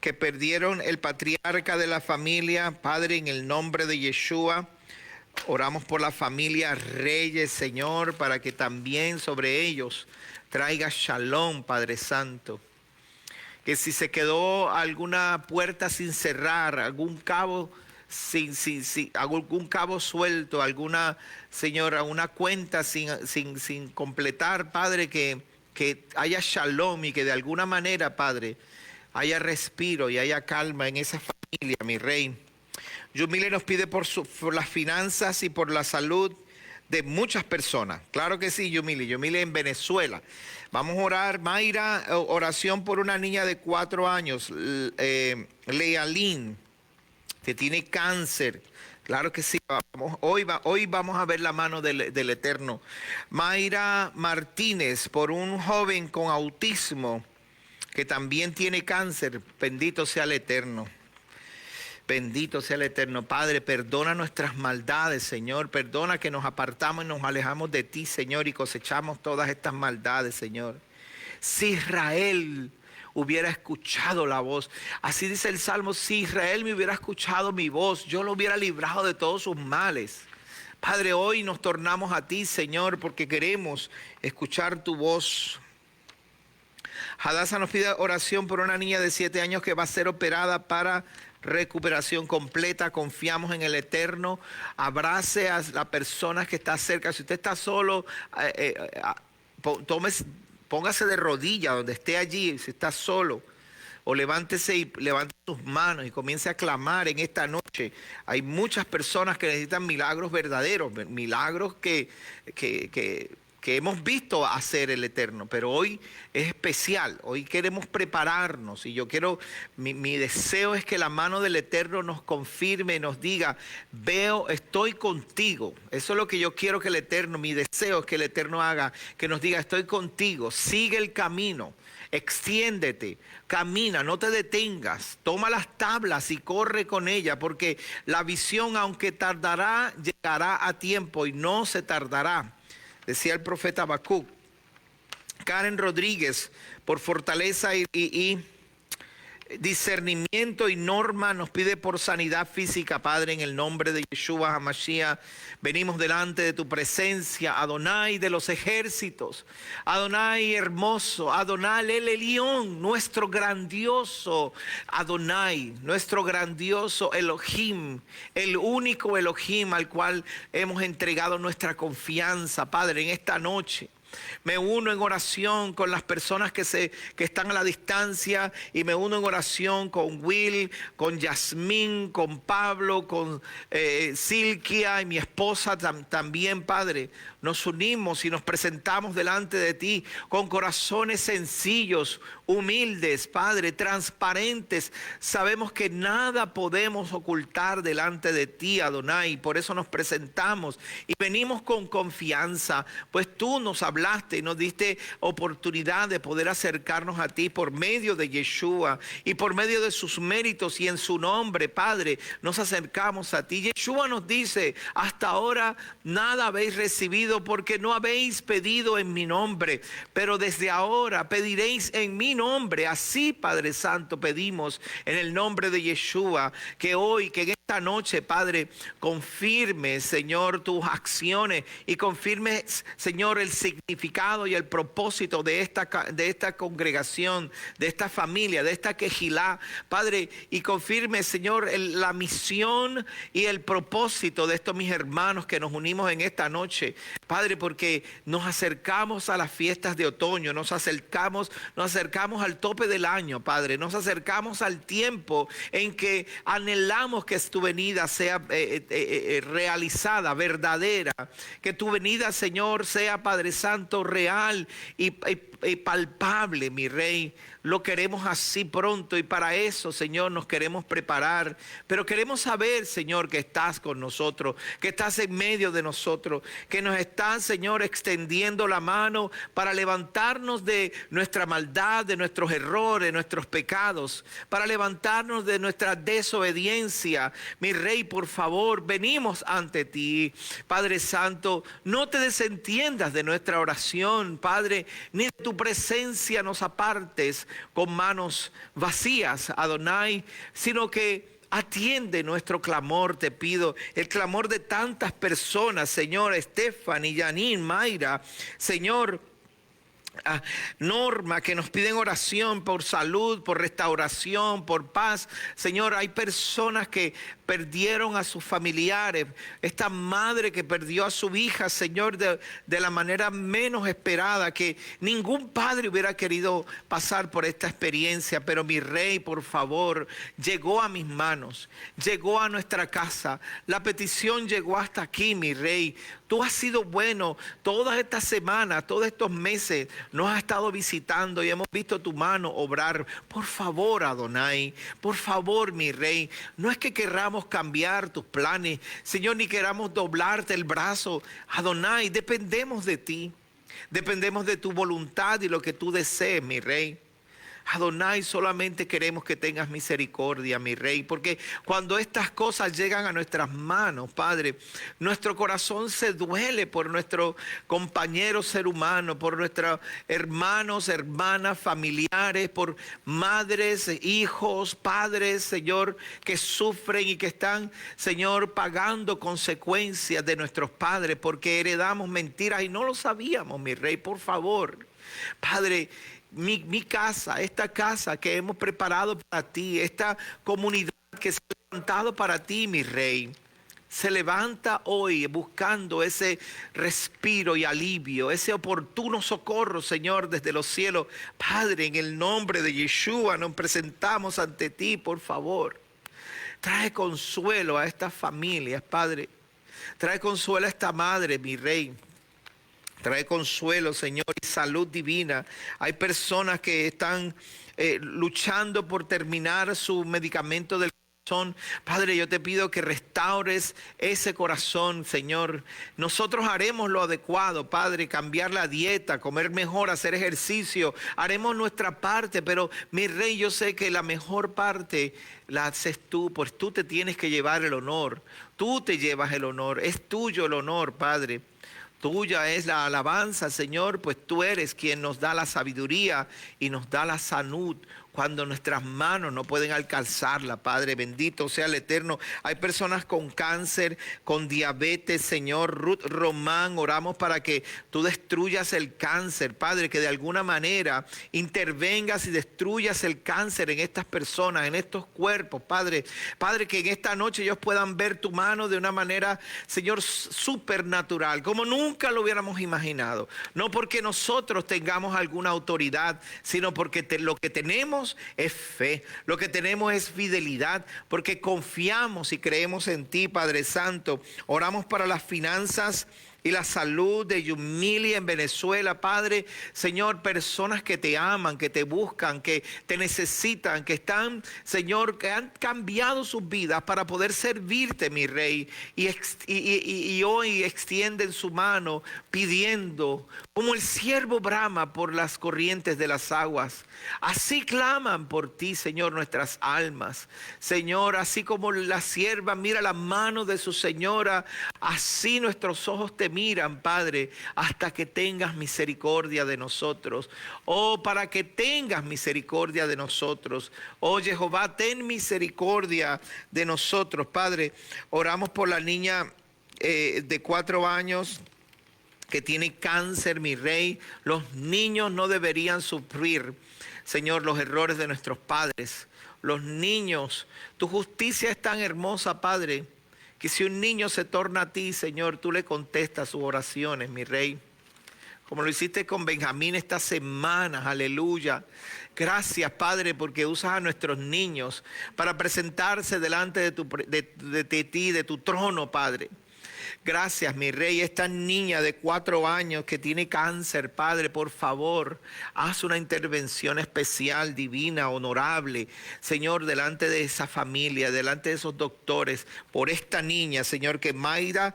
que perdieron el patriarca de la familia. Padre, en el nombre de Yeshua, oramos por la familia Reyes, Señor, para que también sobre ellos traiga shalom, Padre Santo. Que si se quedó alguna puerta sin cerrar, algún cabo algún cabo suelto, alguna, Señor, una cuenta sin completar, Padre, que haya shalom y que de alguna manera, Padre, haya respiro y haya calma en esa familia, mi Rey. Yumile nos pide por las finanzas y por la salud de muchas personas. Claro que sí, Yumile en Venezuela. Vamos a orar, Mayra, oración por una niña de 4 años, Lealín, que tiene cáncer. Claro que sí, hoy vamos a ver la mano del Eterno. Mayra Martínez, por un joven con autismo que también tiene cáncer. Bendito sea el Eterno. Bendito sea el Eterno. Padre, perdona nuestras maldades, Señor. Perdona que nos apartamos y nos alejamos de ti, Señor, y cosechamos todas estas maldades, Señor. Si Israel hubiera escuchado la voz, así dice el Salmo, si Israel me hubiera escuchado mi voz, yo lo hubiera librado de todos sus males. Padre, hoy nos tornamos a ti, Señor, porque queremos escuchar tu voz. Hadassah nos pide oración por una niña de 7 años que va a ser operada para recuperación completa. Confiamos en el Eterno. Abrace a las personas que están cerca. Si usted está solo, póngase de rodillas donde esté allí. Si está solo, o levántese y levante sus manos y comience a clamar en esta noche. Hay muchas personas que necesitan milagros verdaderos, milagros que hemos visto hacer el Eterno, pero hoy es especial. Hoy queremos prepararnos y mi deseo es que la mano del Eterno nos confirme, nos diga, estoy contigo. Eso es lo que yo quiero que el Eterno, mi deseo es que el Eterno haga, que nos diga, estoy contigo, sigue el camino, extiéndete, camina, no te detengas, toma las tablas y corre con ella, porque la visión, aunque tardará, llegará a tiempo y no se tardará. Decía el profeta Habacuc. Karen Rodríguez, por fortaleza y discernimiento, y Norma nos pide por sanidad física. Padre, en el nombre de Yeshua HaMashiach, venimos delante de tu presencia, Adonai de los ejércitos, Adonai hermoso, Adonai el Elión, nuestro grandioso Adonai, nuestro grandioso Elohim, el único Elohim al cual hemos entregado nuestra confianza. Padre, en esta noche me uno en oración con las personas que están a la distancia, y me uno en oración con Will, con Yasmín, con Pablo, con Silkia y mi esposa también, Padre. Nos unimos y nos presentamos delante de ti con corazones sencillos, humildes, Padre, transparentes. Sabemos que nada podemos ocultar delante de ti, Adonai. Por eso nos presentamos y venimos con confianza, pues tú nos hablaste y nos diste oportunidad de poder acercarnos a ti por medio de Yeshua y por medio de sus méritos, y en su nombre, Padre, nos acercamos a ti. Yeshua nos dice: hasta ahora nada habéis recibido porque no habéis pedido en mi nombre, pero desde ahora pediréis en mi nombre. Así, Padre Santo, pedimos en el nombre de Yeshua que hoy, que en esta noche, Padre, confirme, Señor, tus acciones y confirme, Señor, el significado y el propósito de esta congregación, de esta familia, de esta quejilá, Padre, y confirme, Señor, la misión y el propósito de estos mis hermanos que nos unimos en esta noche, Padre, porque nos acercamos a las fiestas de otoño, nos acercamos al tope del año, Padre, nos acercamos al tiempo en que anhelamos que tu venida sea realizada, verdadera, que tu venida, Señor, sea, Padre Santo, real y palpable, mi Rey. Lo queremos así pronto, y para eso, Señor, nos queremos preparar. Pero queremos saber, Señor, que estás con nosotros, que estás en medio de nosotros, que nos estás, Señor, extendiendo la mano para levantarnos de nuestra maldad, de nuestros errores, nuestros pecados, para levantarnos de nuestra desobediencia. Mi Rey, por favor, venimos ante ti, Padre Santo. No te desentiendas de nuestra oración, Padre, ni de tu presencia nos apartes con manos vacías, Adonai, sino que atiende nuestro clamor, te pido, el clamor de tantas personas, Señor, Stephanie, Janine, Mayra, Señor, Norma, que nos piden oración por salud, por restauración, por paz. Señor, hay personas que perdieron a sus familiares, esta madre que perdió a su hija, Señor, de la manera menos esperada, que ningún padre hubiera querido pasar por esta experiencia, pero mi Rey, por favor, llegó a mis manos, llegó a nuestra casa, la petición llegó hasta aquí, mi Rey. Tú has sido bueno todas estas semanas, todos estos meses, nos has estado visitando y hemos visto tu mano obrar. Por favor, Adonai, por favor, mi Rey, no es que querramos cambiar tus planes, Señor, ni queramos doblarte el brazo. Adonai, dependemos de ti, dependemos de tu voluntad y lo que tú desees, mi Rey. Adonai, solamente queremos que tengas misericordia, mi Rey, porque cuando estas cosas llegan a nuestras manos, Padre, nuestro corazón se duele por nuestro compañero ser humano, por nuestros hermanos, hermanas, familiares, por madres, hijos, padres, Señor, que sufren y que están, Señor, pagando consecuencias de nuestros padres porque heredamos mentiras y no lo sabíamos, mi Rey. Por favor, Padre, mi casa, esta casa que hemos preparado para ti, esta comunidad que se ha levantado para ti, mi Rey, se levanta hoy buscando ese respiro y alivio, ese oportuno socorro, Señor, desde los cielos. Padre, en el nombre de Yeshua nos presentamos ante ti, por favor. Trae consuelo a estas familias, Padre. Trae consuelo a esta madre, mi Rey. Trae consuelo, Señor, y salud divina. Hay personas que están luchando por terminar su medicamento del corazón. Padre, yo te pido que restaures ese corazón, Señor. Nosotros haremos lo adecuado, Padre, cambiar la dieta, comer mejor, hacer ejercicio. Haremos nuestra parte, pero mi Rey, yo sé que la mejor parte la haces tú, pues tú te tienes que llevar el honor. Tú te llevas el honor, es tuyo el honor, Padre. Tuya es la alabanza, Señor, pues tú eres quien nos da la sabiduría y nos da la salud cuando nuestras manos no pueden alcanzarla, Padre. Bendito sea el Eterno. Hay personas con cáncer, con diabetes, Señor. Ruth Román, oramos para que tú destruyas el cáncer, Padre, que de alguna manera intervengas y destruyas el cáncer en estas personas, en estos cuerpos, Padre. Padre, que en esta noche ellos puedan ver tu mano de una manera, Señor, supernatural, como nunca lo hubiéramos imaginado. No porque nosotros tengamos alguna autoridad, sino porque lo que tenemos es fe, lo que tenemos es fidelidad, porque confiamos y creemos en ti, Padre Santo. Oramos para las finanzas y la salud de Yumili en Venezuela, Padre. Señor, personas que te aman, que te buscan, que te necesitan, que están, Señor, que han cambiado sus vidas para poder servirte, mi Rey. Y hoy extienden su mano pidiendo, como el siervo brama por las corrientes de las aguas. Así claman por ti, Señor, nuestras almas. Señor, así como la sierva mira la mano de su señora, así nuestros ojos te miran, Padre, hasta que tengas misericordia de nosotros. Oh, para que tengas misericordia de nosotros. Oh, Jehová, ten misericordia de nosotros, Padre. Oramos por la niña de 4 años que tiene cáncer, mi Rey. Los niños no deberían sufrir, Señor, los errores de nuestros padres. Los niños, tu justicia es tan hermosa, Padre, que si un niño se torna a ti, Señor, tú le contestas sus oraciones, mi Rey. Como lo hiciste con Benjamín esta semana, aleluya. Gracias, Padre, porque usas a nuestros niños para presentarse delante de ti, de tu trono, Padre. Gracias, mi Rey. Esta niña de 4 años que tiene cáncer, Padre, por favor, haz una intervención especial, divina, honorable, Señor, delante de esa familia, delante de esos doctores, por esta niña, Señor, que Mayra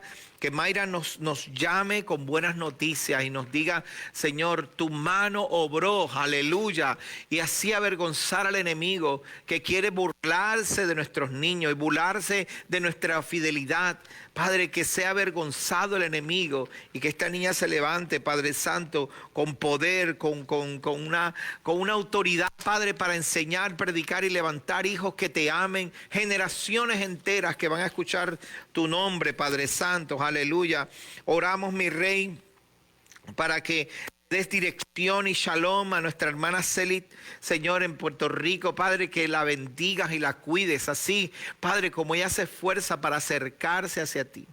nos llame con buenas noticias y nos diga, Señor, tu mano obró, aleluya, y así avergonzar al enemigo que quiere burlarse de nuestros niños y burlarse de nuestra fidelidad. Padre, que sea avergonzado el enemigo y que esta niña se levante, Padre Santo, con poder, con una autoridad, Padre, para enseñar, predicar y levantar hijos que te amen, generaciones enteras que van a escuchar tu nombre, Padre Santo, aleluya. Oramos, mi Rey, para que des dirección y shalom a nuestra hermana Celit, Señor, en Puerto Rico, Padre, que la bendigas y la cuides así, Padre, como ella se esfuerza para acercarse hacia ti.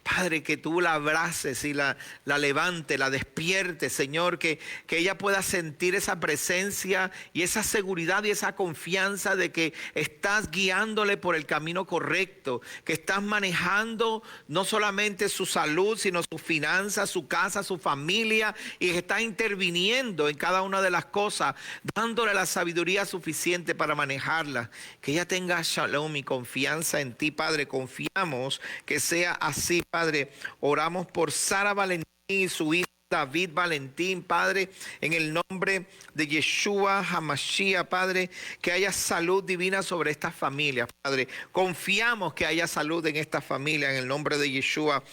Padre, que tú la abraces y la levantes, la despiertes, Señor, que ella pueda sentir esa presencia y esa seguridad y esa confianza de que estás guiándole por el camino correcto, que estás manejando no solamente su salud, sino sus finanzas, su casa, su familia, y que estás interviniendo en cada una de las cosas, dándole la sabiduría suficiente para manejarla. Que ella tenga shalom y confianza en ti, Padre. Confiamos que sea así, Padre. Oramos por Sara Valentín y su hijo David Valentín, Padre, en el nombre de Yeshua HaMashiach, Padre, que haya salud divina sobre estas familias, Padre. Confiamos que haya salud en esta familia, en el nombre de Yeshua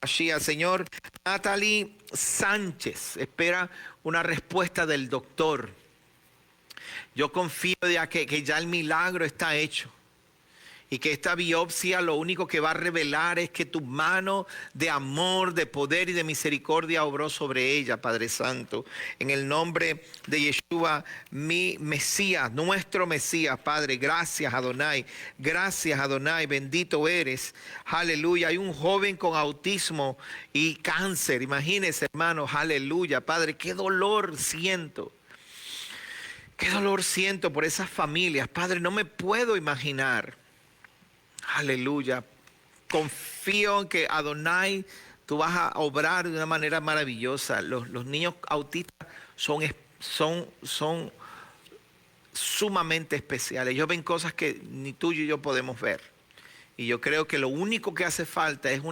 HaMashiach. Señor, Natalie Sánchez espera una respuesta del doctor. Yo confío de que ya el milagro está hecho. Y que esta biopsia lo único que va a revelar es que tu mano de amor, de poder y de misericordia obró sobre ella, Padre Santo. En el nombre de Yeshua, mi Mesías, nuestro Mesías, Padre. Gracias, Adonai. Gracias, Adonai. Bendito eres. Aleluya. Hay un joven con autismo y cáncer. Imagínense, hermanos. Aleluya, Padre. Qué dolor siento. Qué dolor siento por esas familias. Padre, no me puedo imaginar. Aleluya. Confío en que Adonai, tú vas a obrar de una manera maravillosa. Los niños autistas son sumamente especiales. Ellos ven cosas que ni tú y yo podemos ver. Y yo creo que lo único que hace falta es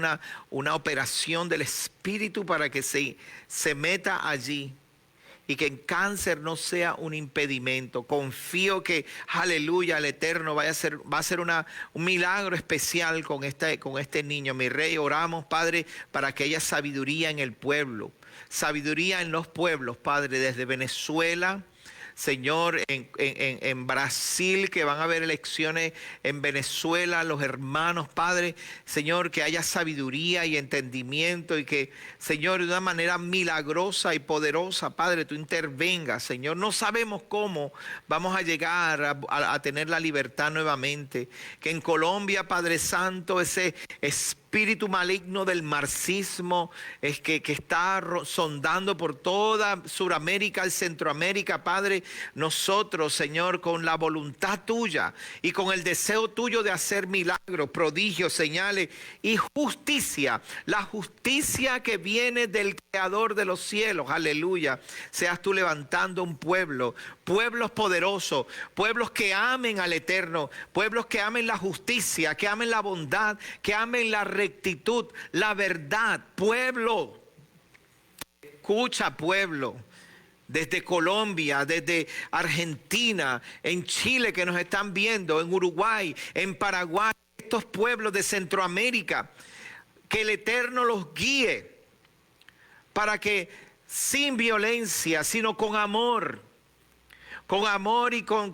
una operación del Espíritu para que se meta allí. Y que el cáncer no sea un impedimento. Confío que, aleluya, el Eterno va a hacer un milagro especial con este niño. Mi Rey, oramos, Padre, para que haya sabiduría en el pueblo. Sabiduría en los pueblos, Padre, desde Venezuela, Señor, en Brasil, que van a haber elecciones en Venezuela, los hermanos, Padre, Señor, que haya sabiduría y entendimiento y que, Señor, de una manera milagrosa y poderosa, Padre, tú intervengas, Señor. No sabemos cómo vamos a llegar a tener la libertad nuevamente. Que en Colombia, Padre Santo, ese espíritu espíritu maligno del marxismo es que está sondando por toda Sudamérica y Centroamérica, Padre, nosotros, Señor, con la voluntad tuya y con el deseo tuyo de hacer milagros, prodigios, señales y justicia, la justicia que viene del Creador de los cielos, aleluya, seas tú levantando un pueblo, pueblos poderosos, pueblos que amen al Eterno, pueblos que amen la justicia, que amen la bondad, que amen la rectitud, la verdad. Pueblo, escucha, pueblo, desde Colombia, desde Argentina, en Chile que nos están viendo, en Uruguay, en Paraguay, estos pueblos de Centroamérica, que el Eterno los guíe para que sin violencia, sino con amor y con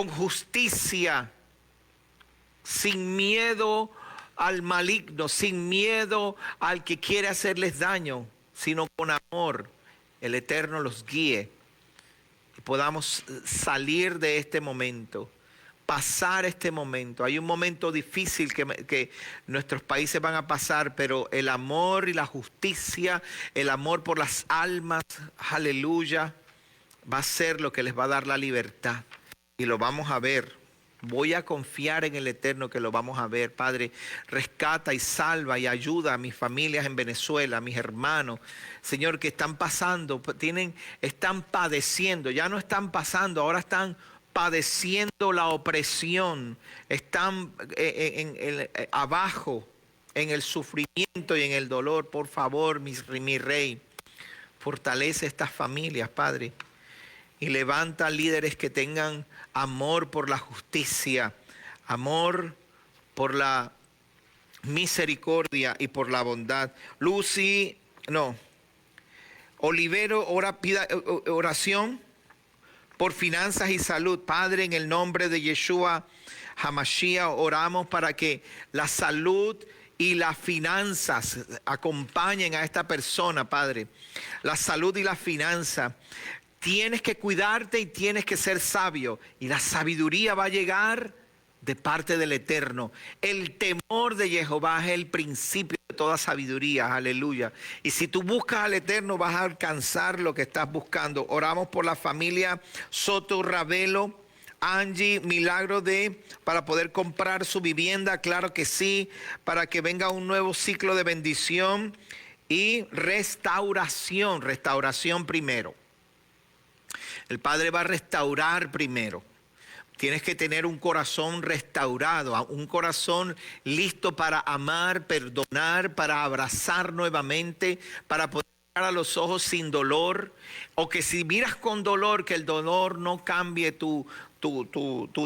justicia, sin miedo al maligno, sin miedo al que quiere hacerles daño, sino con amor, el Eterno los guíe y podamos salir de este momento, pasar este momento. Hay un momento difícil que nuestros países van a pasar, pero el amor y la justicia, el amor por las almas, aleluya, va a ser lo que les va a dar la libertad y lo vamos a ver. Voy a confiar en el Eterno que lo vamos a ver. Padre, rescata y salva y ayuda a mis familias en Venezuela, a mis hermanos, Señor, que están pasando, están padeciendo, ya no están pasando, ahora están padeciendo la opresión, están abajo en el sufrimiento y en el dolor. Por favor, mi Rey, fortalece estas familias, Padre, y levanta líderes que tengan amor por la justicia, amor por la misericordia y por la bondad. Olivero, pida oración por finanzas y salud. Padre, en el nombre de Yeshua HaMashiach, oramos para que la salud y las finanzas acompañen a esta persona, Padre. La salud y la finanza. Tienes que cuidarte y tienes que ser sabio. Y la sabiduría va a llegar de parte del Eterno. El temor de Jehová es el principio de toda sabiduría. Aleluya. Y si tú buscas al Eterno vas a alcanzar lo que estás buscando. Oramos por la familia Soto Ravelo. Angie, milagro para poder comprar su vivienda. Claro que sí. Para que venga un nuevo ciclo de bendición y restauración. Restauración primero. El Padre va a restaurar primero. Tienes que tener un corazón restaurado, un corazón listo para amar, perdonar, para abrazar nuevamente, para poder mirar a los ojos sin dolor. O que si miras con dolor, que el dolor no cambie tu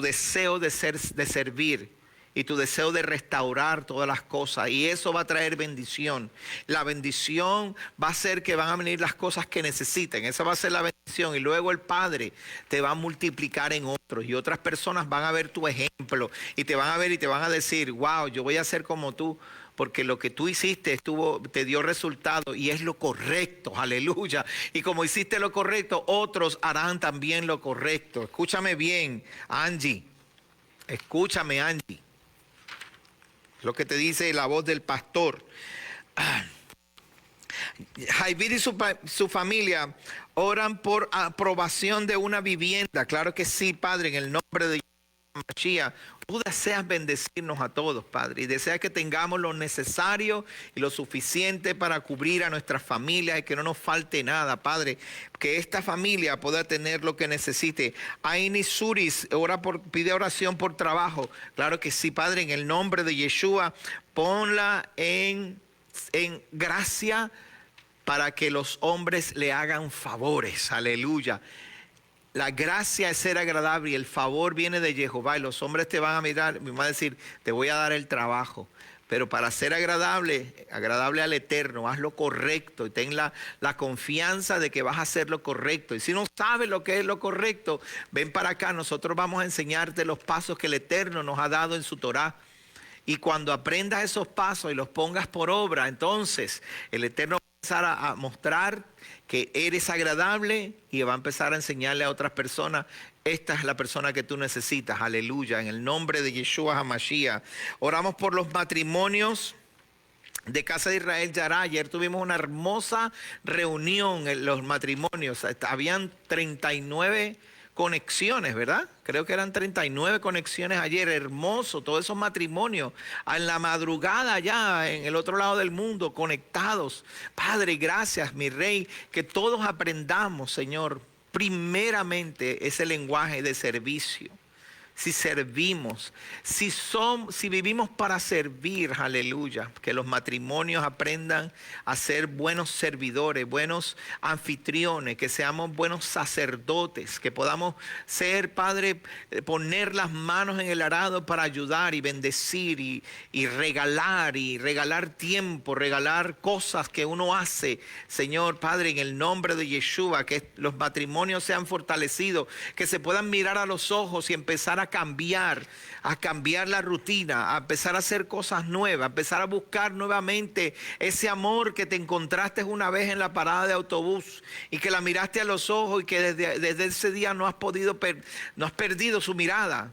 deseo de servir. Y tu deseo de restaurar todas las cosas. Y eso va a traer bendición. La bendición va a ser que van a venir las cosas que necesiten. Esa va a ser la bendición. Y luego el Padre te va a multiplicar en otros. Y otras personas van a ver tu ejemplo. Y te van a ver y te van a decir, wow, yo voy a ser como tú. Porque lo que tú hiciste te dio resultado y es lo correcto. Aleluya. Y como hiciste lo correcto, otros harán también lo correcto. Escúchame bien, Angie. Escúchame, Angie. Lo que te dice la voz del pastor. Jaivir y su familia oran por aprobación de una vivienda. Claro que sí, Padre, en el nombre de Mashiach. Tú deseas bendecirnos a todos, Padre, y deseas que tengamos lo necesario y lo suficiente para cubrir a nuestras familias y que no nos falte nada, Padre. Que esta familia pueda tener lo que necesite. Aini Suris pide oración por trabajo. Claro que sí, Padre, en el nombre de Yeshua, ponla en gracia para que los hombres le hagan favores. Aleluya. La gracia es ser agradable y el favor viene de Jehová y los hombres te van a mirar y van a decir, te voy a dar el trabajo. Pero para ser agradable al Eterno, haz lo correcto y ten la confianza de que vas a hacer lo correcto. Y si no sabes lo que es lo correcto, ven para acá, nosotros vamos a enseñarte los pasos que el Eterno nos ha dado en su Torá. Y cuando aprendas esos pasos y los pongas por obra, entonces el Eterno va empezar a mostrar que eres agradable y va a empezar a enseñarle a otras personas, esta es la persona que tú necesitas, aleluya, en el nombre de Yeshua HaMashiach. Oramos por los matrimonios de Casa de Israel Yará. Ayer tuvimos una hermosa reunión en los matrimonios, habían 39 conexiones, ¿verdad? Creo que eran 39 conexiones ayer, hermoso, todos esos matrimonios, en la madrugada allá, en el otro lado del mundo, conectados. Padre, gracias, mi Rey, que todos aprendamos, Señor, primeramente ese lenguaje de servicio. Si servimos, si vivimos para servir, aleluya, que los matrimonios aprendan a ser buenos servidores, buenos anfitriones, que seamos buenos sacerdotes, que podamos ser, Padre, poner las manos en el arado para ayudar y bendecir y regalar tiempo, regalar cosas que uno hace, Señor, Padre, en el nombre de Yeshua, que los matrimonios sean fortalecidos, que se puedan mirar a los ojos y empezar a cambiar la rutina, a empezar a hacer cosas nuevas, a empezar a buscar nuevamente ese amor que te encontraste una vez en la parada de autobús y que la miraste a los ojos y que desde ese día no has perdido su mirada.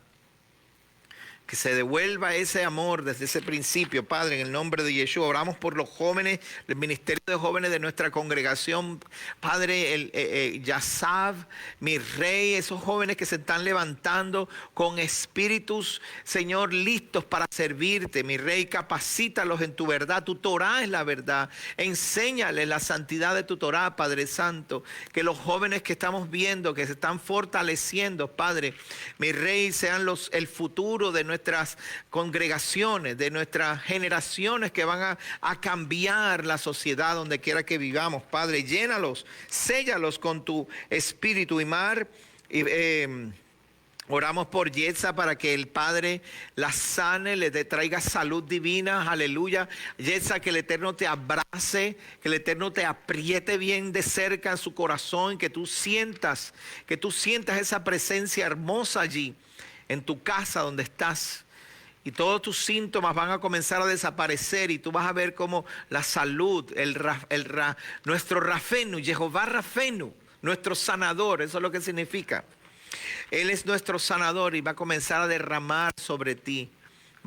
Que se devuelva ese amor desde ese principio, Padre, en el nombre de Yeshua. Oramos por los jóvenes, el ministerio de jóvenes de nuestra congregación, Padre, Yasav, mi Rey, esos jóvenes que se están levantando con espíritus, Señor, listos para servirte, mi Rey, capacítalos en tu verdad. Tu Torah es la verdad. Enséñales la santidad de tu Torah, Padre Santo. Que los jóvenes que estamos viendo, que se están fortaleciendo, Padre, mi Rey, sean el futuro de nuestras congregaciones, de nuestras generaciones que van a cambiar la sociedad donde quiera que vivamos. Padre, llénalos, séllalos con tu espíritu. Oramos por Yetza para que el Padre la sane, le traiga salud divina, aleluya. Yetza, que el Eterno te abrace, que el Eterno te apriete bien de cerca en su corazón, que tú sientas esa presencia hermosa allí, en tu casa donde estás, y todos tus síntomas van a comenzar a desaparecer y tú vas a ver cómo la salud, nuestro Rafenu, Jehová Rafenu, nuestro sanador, eso es lo que significa. Él es nuestro sanador y va a comenzar a derramar sobre ti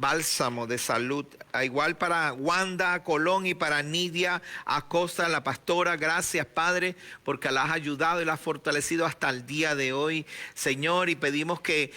bálsamo de salud, igual para Wanda Colón y para Nidia Acosta, la pastora. Gracias, Padre, porque la has ayudado y la has fortalecido hasta el día de hoy, Señor, y pedimos que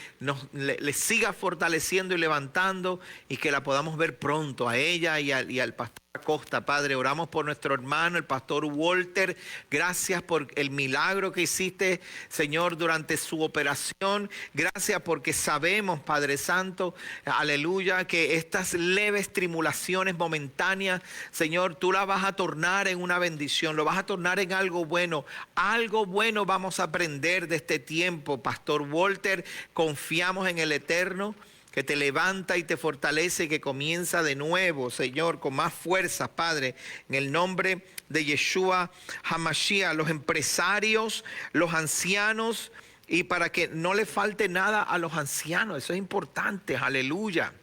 le siga fortaleciendo y levantando y que la podamos ver pronto a ella y al pastor Acosta. Padre, oramos por nuestro hermano, el pastor Walter. Gracias por el milagro que hiciste, Señor, durante su operación. Gracias porque sabemos, Padre Santo, aleluya, que estas leves tribulaciones momentáneas, Señor, tú las vas a tornar en una bendición, lo vas a tornar en algo bueno. Algo bueno vamos a aprender de este tiempo, Pastor Walter. Confiamos en el Eterno, que te levanta y te fortalece, que comienza de nuevo, Señor, con más fuerza, Padre, en el nombre de Yeshua HaMashiach. Los empresarios, los ancianos, y para que no le falte nada a los ancianos, eso es importante, aleluya.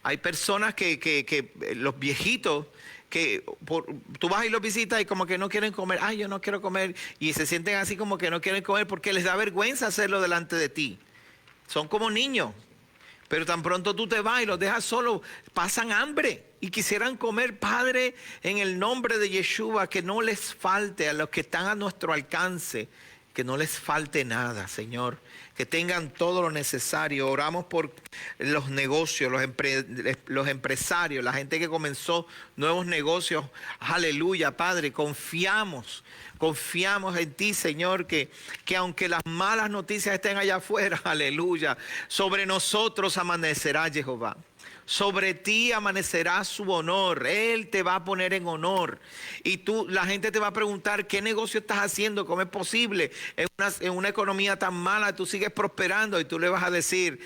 Hay personas que los viejitos, tú vas y los visitas y como que no quieren comer, ay, yo no quiero comer, y se sienten así como que no quieren comer porque les da vergüenza hacerlo delante de ti. Son como niños. Pero tan pronto tú te vas y los dejas solos, pasan hambre y quisieran comer. Padre, en el nombre de Yeshua, que no les falte a los que están a nuestro alcance, que no les falte nada, Señor, que tengan todo lo necesario. Oramos por los negocios, los empresarios, la gente que comenzó nuevos negocios. Aleluya, Padre, confiamos en ti, Señor, que aunque las malas noticias estén allá afuera, aleluya, sobre nosotros amanecerá Jehová. Sobre ti amanecerá su honor. Él te va a poner en honor. Y la gente te va a preguntar, ¿qué negocio estás haciendo? ¿Cómo es posible? En una economía tan mala, tú sigues prosperando. Y tú le vas a decir,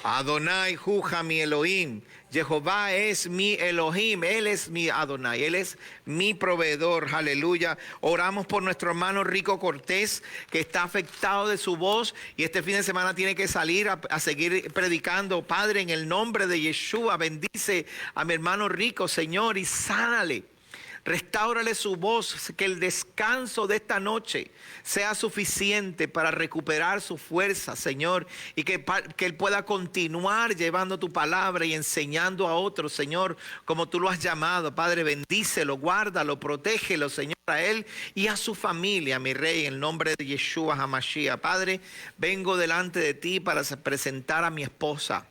Adonai Juja mi Elohim. Jehová es mi Elohim, Él es mi Adonai, Él es mi proveedor, aleluya. Oramos por nuestro hermano Rico Cortés, que está afectado de su voz y este fin de semana tiene que salir a seguir predicando. Padre, en el nombre de Yeshua, bendice a mi hermano Rico, Señor, y sánale. Restáurale su voz, que el descanso de esta noche sea suficiente para recuperar su fuerza, Señor, y que Él pueda continuar llevando tu palabra y enseñando a otros, Señor, como tú lo has llamado. Padre, bendícelo, guárdalo, protégelo, Señor, a Él y a su familia, mi Rey, en el nombre de Yeshua HaMashiach. Padre, vengo delante de ti para presentar a mi esposa.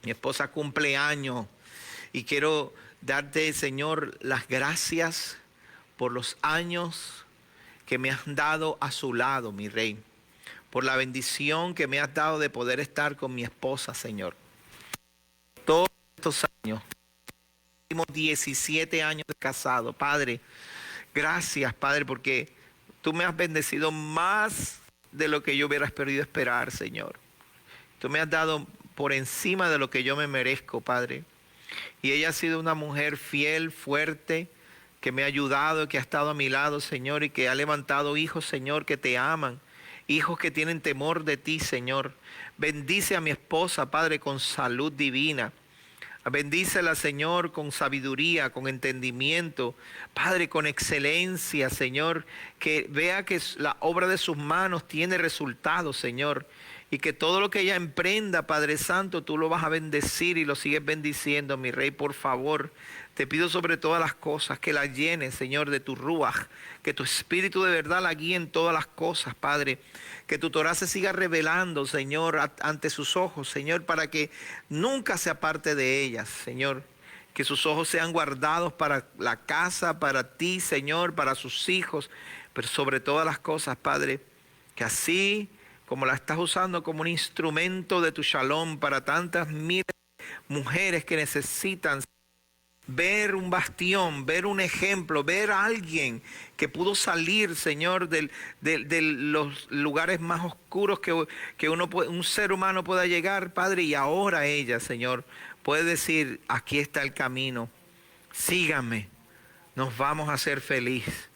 Mi esposa cumple años y quiero darte, Señor, las gracias por los años que me has dado a su lado, mi Rey. Por la bendición que me has dado de poder estar con mi esposa, Señor. Todos estos años, últimos 17 años de casado, Padre, gracias, Padre, porque tú me has bendecido más de lo que yo hubiera podido esperar, Señor. Tú me has dado por encima de lo que yo me merezco, Padre. Y ella ha sido una mujer fiel, fuerte, que me ha ayudado, que ha estado a mi lado, Señor, y que ha levantado hijos, Señor, que te aman, hijos que tienen temor de ti, Señor. Bendice a mi esposa, Padre, con salud divina. Bendícela, Señor, con sabiduría, con entendimiento, Padre, con excelencia, Señor, que vea que la obra de sus manos tiene resultados, Señor, y que todo lo que ella emprenda, Padre Santo, tú lo vas a bendecir y lo sigues bendiciendo, mi Rey, por favor. Te pido sobre todas las cosas que la llenes, Señor, de tu ruaj, que tu Espíritu de verdad la guíe en todas las cosas, Padre. Que tu Torah se siga revelando, Señor, ante sus ojos, Señor, para que nunca se aparte de ellas, Señor. Que sus ojos sean guardados para la casa, para ti, Señor, para sus hijos, pero sobre todas las cosas, Padre, que así como la estás usando como un instrumento de tu shalom para tantas miles de mujeres que necesitan ver un bastión, ver un ejemplo, ver a alguien que pudo salir, Señor, de los lugares más oscuros que un ser humano pueda llegar, Padre, y ahora ella, Señor, puede decir, aquí está el camino, sígame, nos vamos a hacer feliz.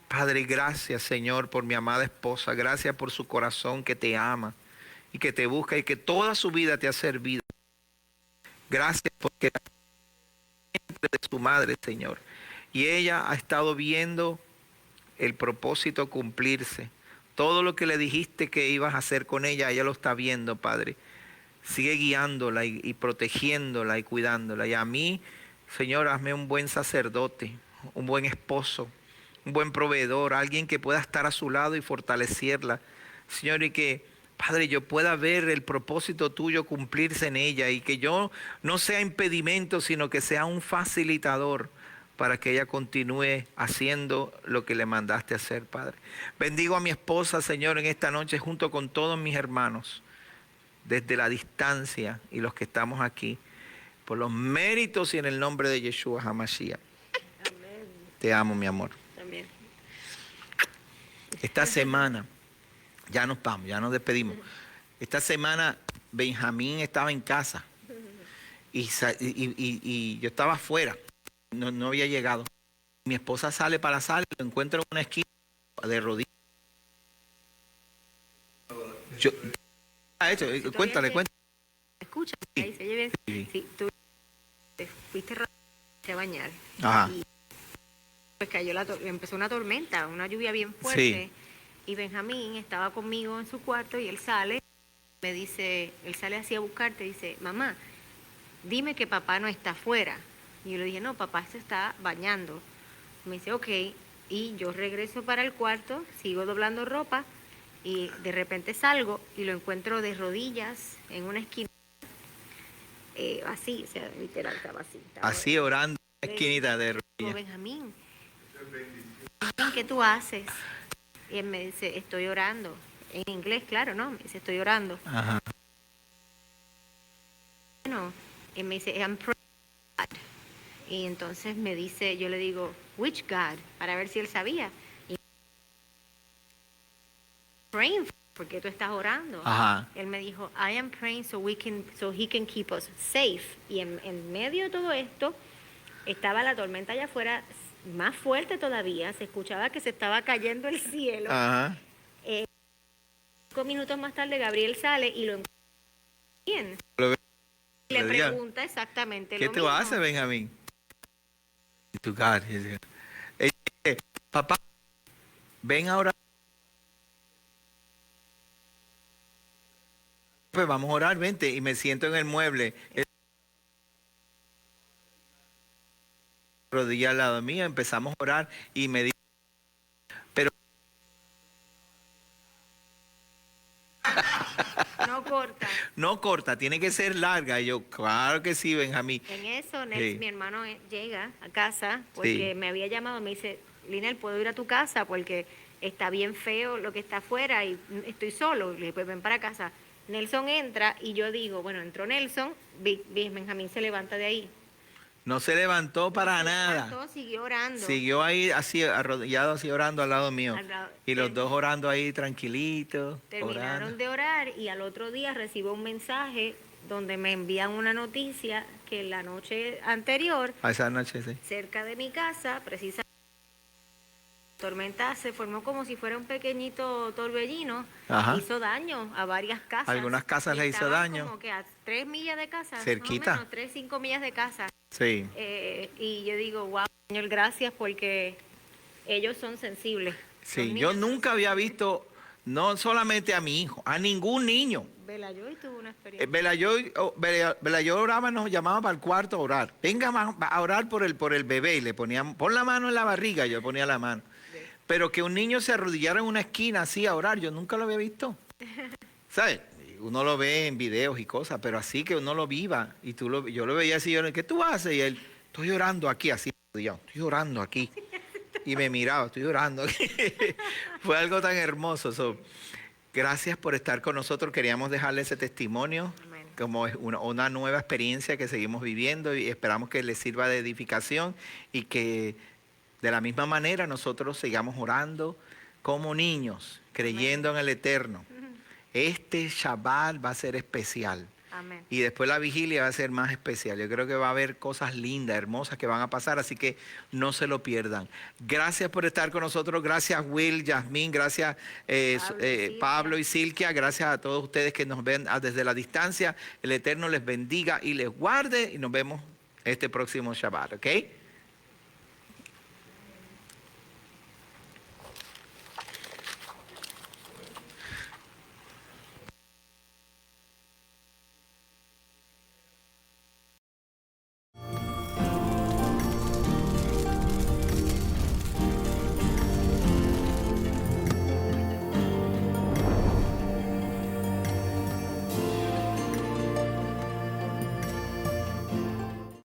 Padre, gracias, Señor, por mi amada esposa, gracias por su corazón que te ama y que te busca y que toda su vida te ha servido. Gracias porque de su madre, Señor. Y ella ha estado viendo el propósito cumplirse. Todo lo que le dijiste que ibas a hacer con ella, ella lo está viendo, Padre. Sigue guiándola y protegiéndola y cuidándola. Y a mí, Señor, hazme un buen sacerdote, un buen esposo, un buen proveedor, alguien que pueda estar a su lado y fortalecerla. Señor, y que, Padre, yo pueda ver el propósito tuyo cumplirse en ella y que yo no sea impedimento, sino que sea un facilitador para que ella continúe haciendo lo que le mandaste hacer, Padre. Bendigo a mi esposa, Señor, en esta noche junto con todos mis hermanos, desde la distancia y los que estamos aquí, por los méritos y en el nombre de Yeshua HaMashiach. Amén. Te amo, mi amor. También. Esta semana, ya nos vamos, ya nos despedimos. Esta semana Benjamín estaba en casa y yo estaba afuera, no había llegado. Mi esposa sale para la sala y lo encuentro en una esquina de rodillas. Cuéntale. Escucha, ahí se lleve. Sí, tú te fuiste a bañar. Ajá. Y pues empezó una tormenta, una lluvia bien fuerte. Sí. Y Benjamín estaba conmigo en su cuarto y él sale, me dice, él sale así a buscarte, dice, mamá, dime que papá no está afuera. Y yo le dije, no, papá se está bañando. Me dice, ok. Y yo regreso para el cuarto, sigo doblando ropa y de repente salgo y lo encuentro de rodillas en una esquina. Así, o sea, literal, estaba así. Así orando en la esquinita de rodillas. Benjamín, ¿qué tú haces? Y él me dice, estoy orando. En inglés, claro, ¿no? Me dice, estoy orando. Ajá. Bueno, y me dice, I'm praying God. Y entonces me dice, yo le digo, which God? Para ver si él sabía. Y praying, ¿por qué tú estás orando? Ajá. Él me dijo, I am praying so he can keep us safe. Y en medio de todo esto, estaba la tormenta allá afuera, más fuerte todavía, se escuchaba que se estaba cayendo el cielo. Ajá. 5 minutos más tarde Gabriel sale y lo encuentra bien. Le pregunta exactamente ¿qué lo tú mismo. haces, Benjamín? To God. papá, ven ahora. Pues vamos a orar, vente. Y me siento en el mueble. Rodilla al lado mío, empezamos a orar y me dice, pero No corta. no corta, tiene que ser larga. Y yo, claro que sí, Benjamín. En eso, Sí. mi hermano llega a casa porque Sí. me había llamado, me dice, Linel, ¿puedo ir a tu casa? Porque está bien feo lo que está afuera y estoy solo. Le dije, pues ven para casa. Nelson entra y yo digo, bueno, entró Nelson, Benjamín se levanta de ahí. No se levantó para Se nada. levantó, siguió orando. Siguió ahí así, arrodillado, así orando al lado mío. Al lado- Y los dos orando ahí tranquilitos. Terminaron Orando. de orar y al otro día recibo un mensaje donde me envían una noticia que la noche anterior, A esa noche, sí. cerca de mi casa, precisamente, la tormenta se formó como si fuera un pequeñito torbellino, Ajá. hizo daño a varias casas. Algunas casas Y le hizo estaban daño. como que a 3 millas de casa, Cerquita. más o menos, 3, 5 millas de casa. Sí. Y yo digo, wow, Señor, gracias porque ellos son sensibles. Los Sí, niños yo son nunca había visto, no solamente a mi hijo, a ningún niño. Belayoy tuvo una experiencia. Belayoy oraba, nos llamaba para el cuarto a orar. Venga a orar por el bebé y le poníamos, pon la mano en la barriga, yo ponía la mano. Pero que un niño se arrodillara en una esquina así a orar, yo nunca lo había visto. ¿Sabes? Uno lo ve en videos y cosas, pero así que uno lo viva. Y yo lo veía así, yo, ¿qué tú haces? Y él, estoy orando aquí, así, estoy orando aquí. Y me miraba, estoy orando aquí. Fue algo tan hermoso. Gracias por estar con nosotros. Queríamos dejarle ese testimonio Amén. como es una nueva experiencia que seguimos viviendo y esperamos que les sirva de edificación y que de la misma manera nosotros sigamos orando como niños, creyendo en el Eterno. Este Shabbat va a ser especial. Amén. Y después la vigilia va a ser más especial. Yo creo que va a haber cosas lindas, hermosas que van a pasar, así que no se lo pierdan. Gracias por estar con nosotros. Gracias Will, Yasmín, gracias Pablo y Silkia. Gracias a todos ustedes que nos ven desde la distancia. El Eterno les bendiga y les guarde y nos vemos este próximo Shabbat, ¿ok?